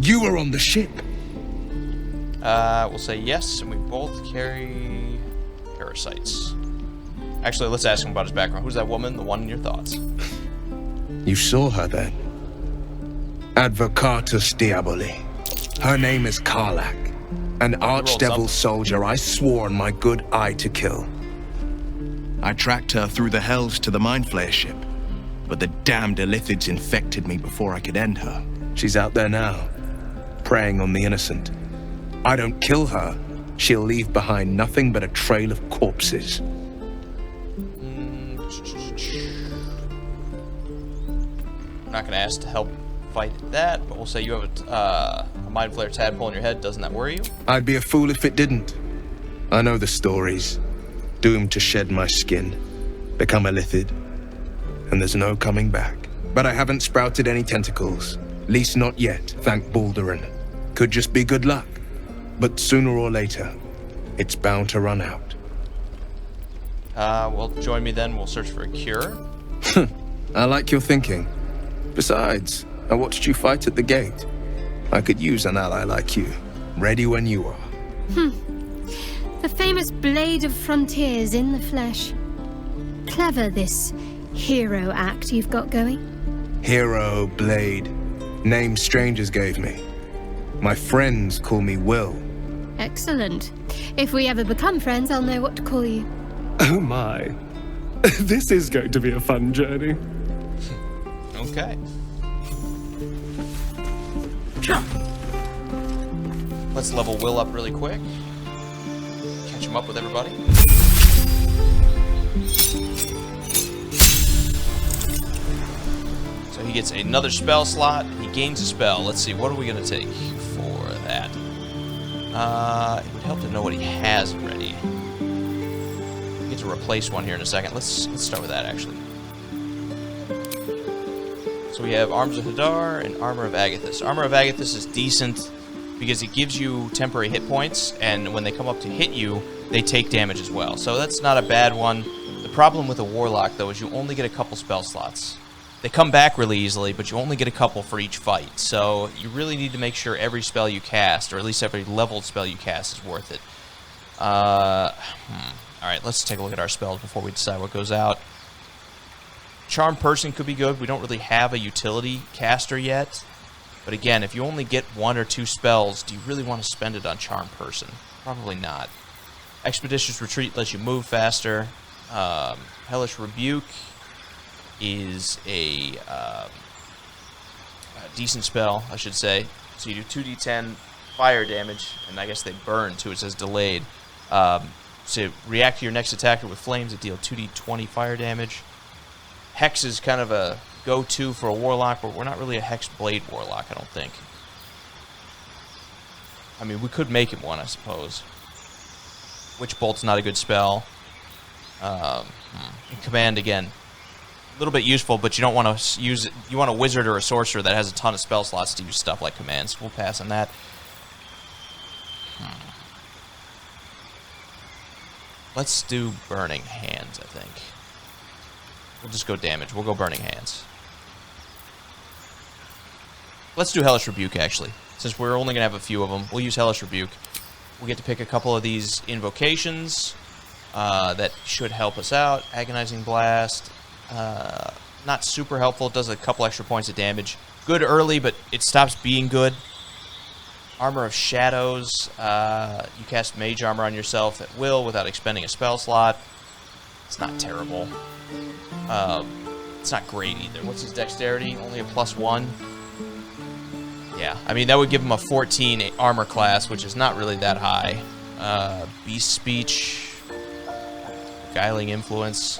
You were on the ship. We'll say yes, and we both carry parasites. Actually, let's ask him about his background. Who's that woman? The one in your thoughts. You saw her then. Advocatus Diaboli. Her name is Karlach, an archdevil soldier I swore on my good eye to kill. I tracked her through the hells to the Mindflayer ship, but the damned Illithids infected me before I could end her. She's out there now, preying on the innocent. I don't kill her, she'll leave behind nothing but a trail of corpses. I'm not going to ask to help fight that, but we'll say you have a Mind Flayer tadpole in your head. Doesn't that worry you? I'd be a fool if it didn't. I know the stories. Doomed to shed my skin, become a Illithid, and there's no coming back. But I haven't sprouted any tentacles, least not yet, thank Baldurin. Could just be good luck, but sooner or later, it's bound to run out. Well, join me then. We'll search for a cure. I like your thinking. Besides, I watched you fight at the gate. I could use an ally like you. Ready when you are. The famous Blade of Frontiers in the flesh. Clever, this hero act you've got going. Hero, Blade. Name strangers gave me. My friends call me Wyll. Excellent. If we ever become friends, I'll know what to call you. Oh my. This is going to be a fun journey. Okay. Let's level Wyll up really quick. Catch him up with everybody. So he gets another spell slot. He gains a spell. Let's see, what are we going to take for that? It would help to know what he has already. We get to replace one here in a second. Let's start with that, actually. So we have Arms of Hadar and Armor of Agathis. Armor of Agathis is decent because it gives you temporary hit points, and when they come up to hit you, they take damage as well. So that's not a bad one. The problem with a Warlock, though, is you only get a couple spell slots. They come back really easily, but you only get a couple for each fight. So you really need to make sure every spell you cast, or at least every leveled spell you cast, is worth it. Alright, let's take a look at our spells before we decide what goes out. Charm Person could be good. We don't really have a utility caster yet. But again, if you only get 1 or 2 spells, do you really want to spend it on Charm Person? Probably not. Expeditious Retreat lets you move faster. Hellish Rebuke is a decent spell, I should say. So you do 2d10 fire damage, and I guess they burn too. It says delayed. So react to your next attacker with flames that deal 2d20 fire damage. Hex is kind of a go-to for a Warlock, but we're not really a Hex Blade Warlock, I don't think. I mean, we could make him one, I suppose. Witch Bolt's not a good spell. Command, again, a little bit useful, but you don't want to use it. You want a Wizard or a Sorcerer that has a ton of spell slots to use stuff like commands. We'll pass on that. Let's do Burning Hands, I think. We'll just go damage. We'll go Burning Hands. Let's do Hellish Rebuke, actually. Since we're only going to have a few of them, we'll use Hellish Rebuke. We'll get to pick a couple of these invocations that should help us out. Agonizing Blast. Not super helpful. It does a couple extra points of damage. Good early, but it stops being good. Armor of Shadows. You cast Mage Armor on yourself at will without expending a spell slot. It's not terrible. It's not great either. What's his dexterity? Only a +1. Yeah, I mean, that would give him a 14 armor class, which is not really that high. Beast Speech, Beguiling Influence,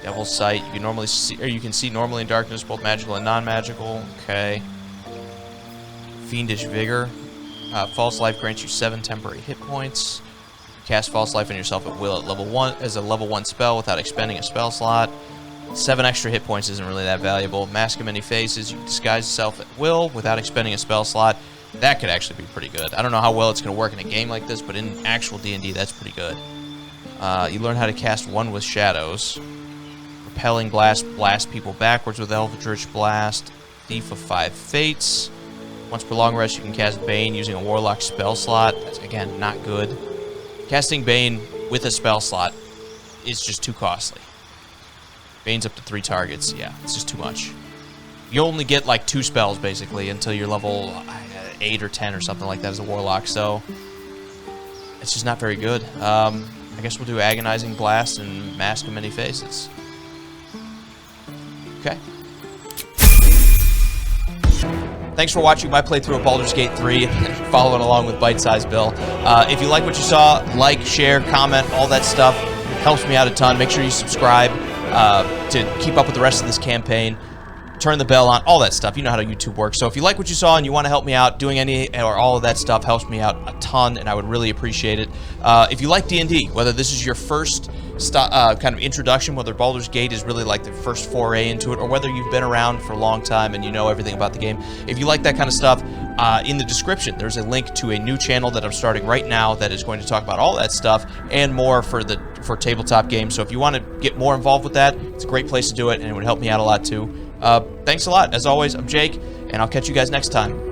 Devil's Sight. You can normally see, or you can see normally in darkness, both magical and non-magical. Okay. Fiendish Vigor. False Life grants you 7 temporary hit points. Cast False Life on yourself at will at level 1 as a level 1 spell without expending a spell slot. 7 extra hit points isn't really that valuable. Mask of Many Faces. You can disguise yourself at will without expending a spell slot. That could actually be pretty good. I don't know how well it's going to work in a game like this, but in actual D&D, that's pretty good. You learn how to cast One with Shadows. Repelling Blast. Blast people backwards with Eldritch Blast. Thief of 5 Fates. Once per long rest, you can cast Bane using a Warlock spell slot. That's, again, not good. Casting Bane with a spell slot is just too costly. Bane's up to 3 targets. Yeah, it's just too much. You only get like 2 spells, basically, until you're level 8 or 10 or something like that as a Warlock, so it's just not very good. I guess we'll do Agonizing Blast and Mask of Many Faces. Okay. Thanks for watching my playthrough of Baldur's Gate 3, following along with Bite Size Bill. If you like what you saw, like, share, comment, all that stuff. Helps me out a ton. Make sure you subscribe to keep up with the rest of this campaign. Turn the bell on, all that stuff. You know how YouTube works. So if you like what you saw and you want to help me out, doing any or all of that stuff helps me out a ton, and I would really appreciate it. If you like D&D, whether this is your first kind of introduction, whether Baldur's Gate is really like the first foray into it, or whether you've been around for a long time and you know everything about the game, if you like that kind of stuff, in the description there's a link to a new channel that I'm starting right now that is going to talk about all that stuff and more for tabletop games. So if you want to get more involved with that, it's a great place to do it, and it would help me out a lot too. Thanks a lot. As always, I'm Jake, and I'll catch you guys next time.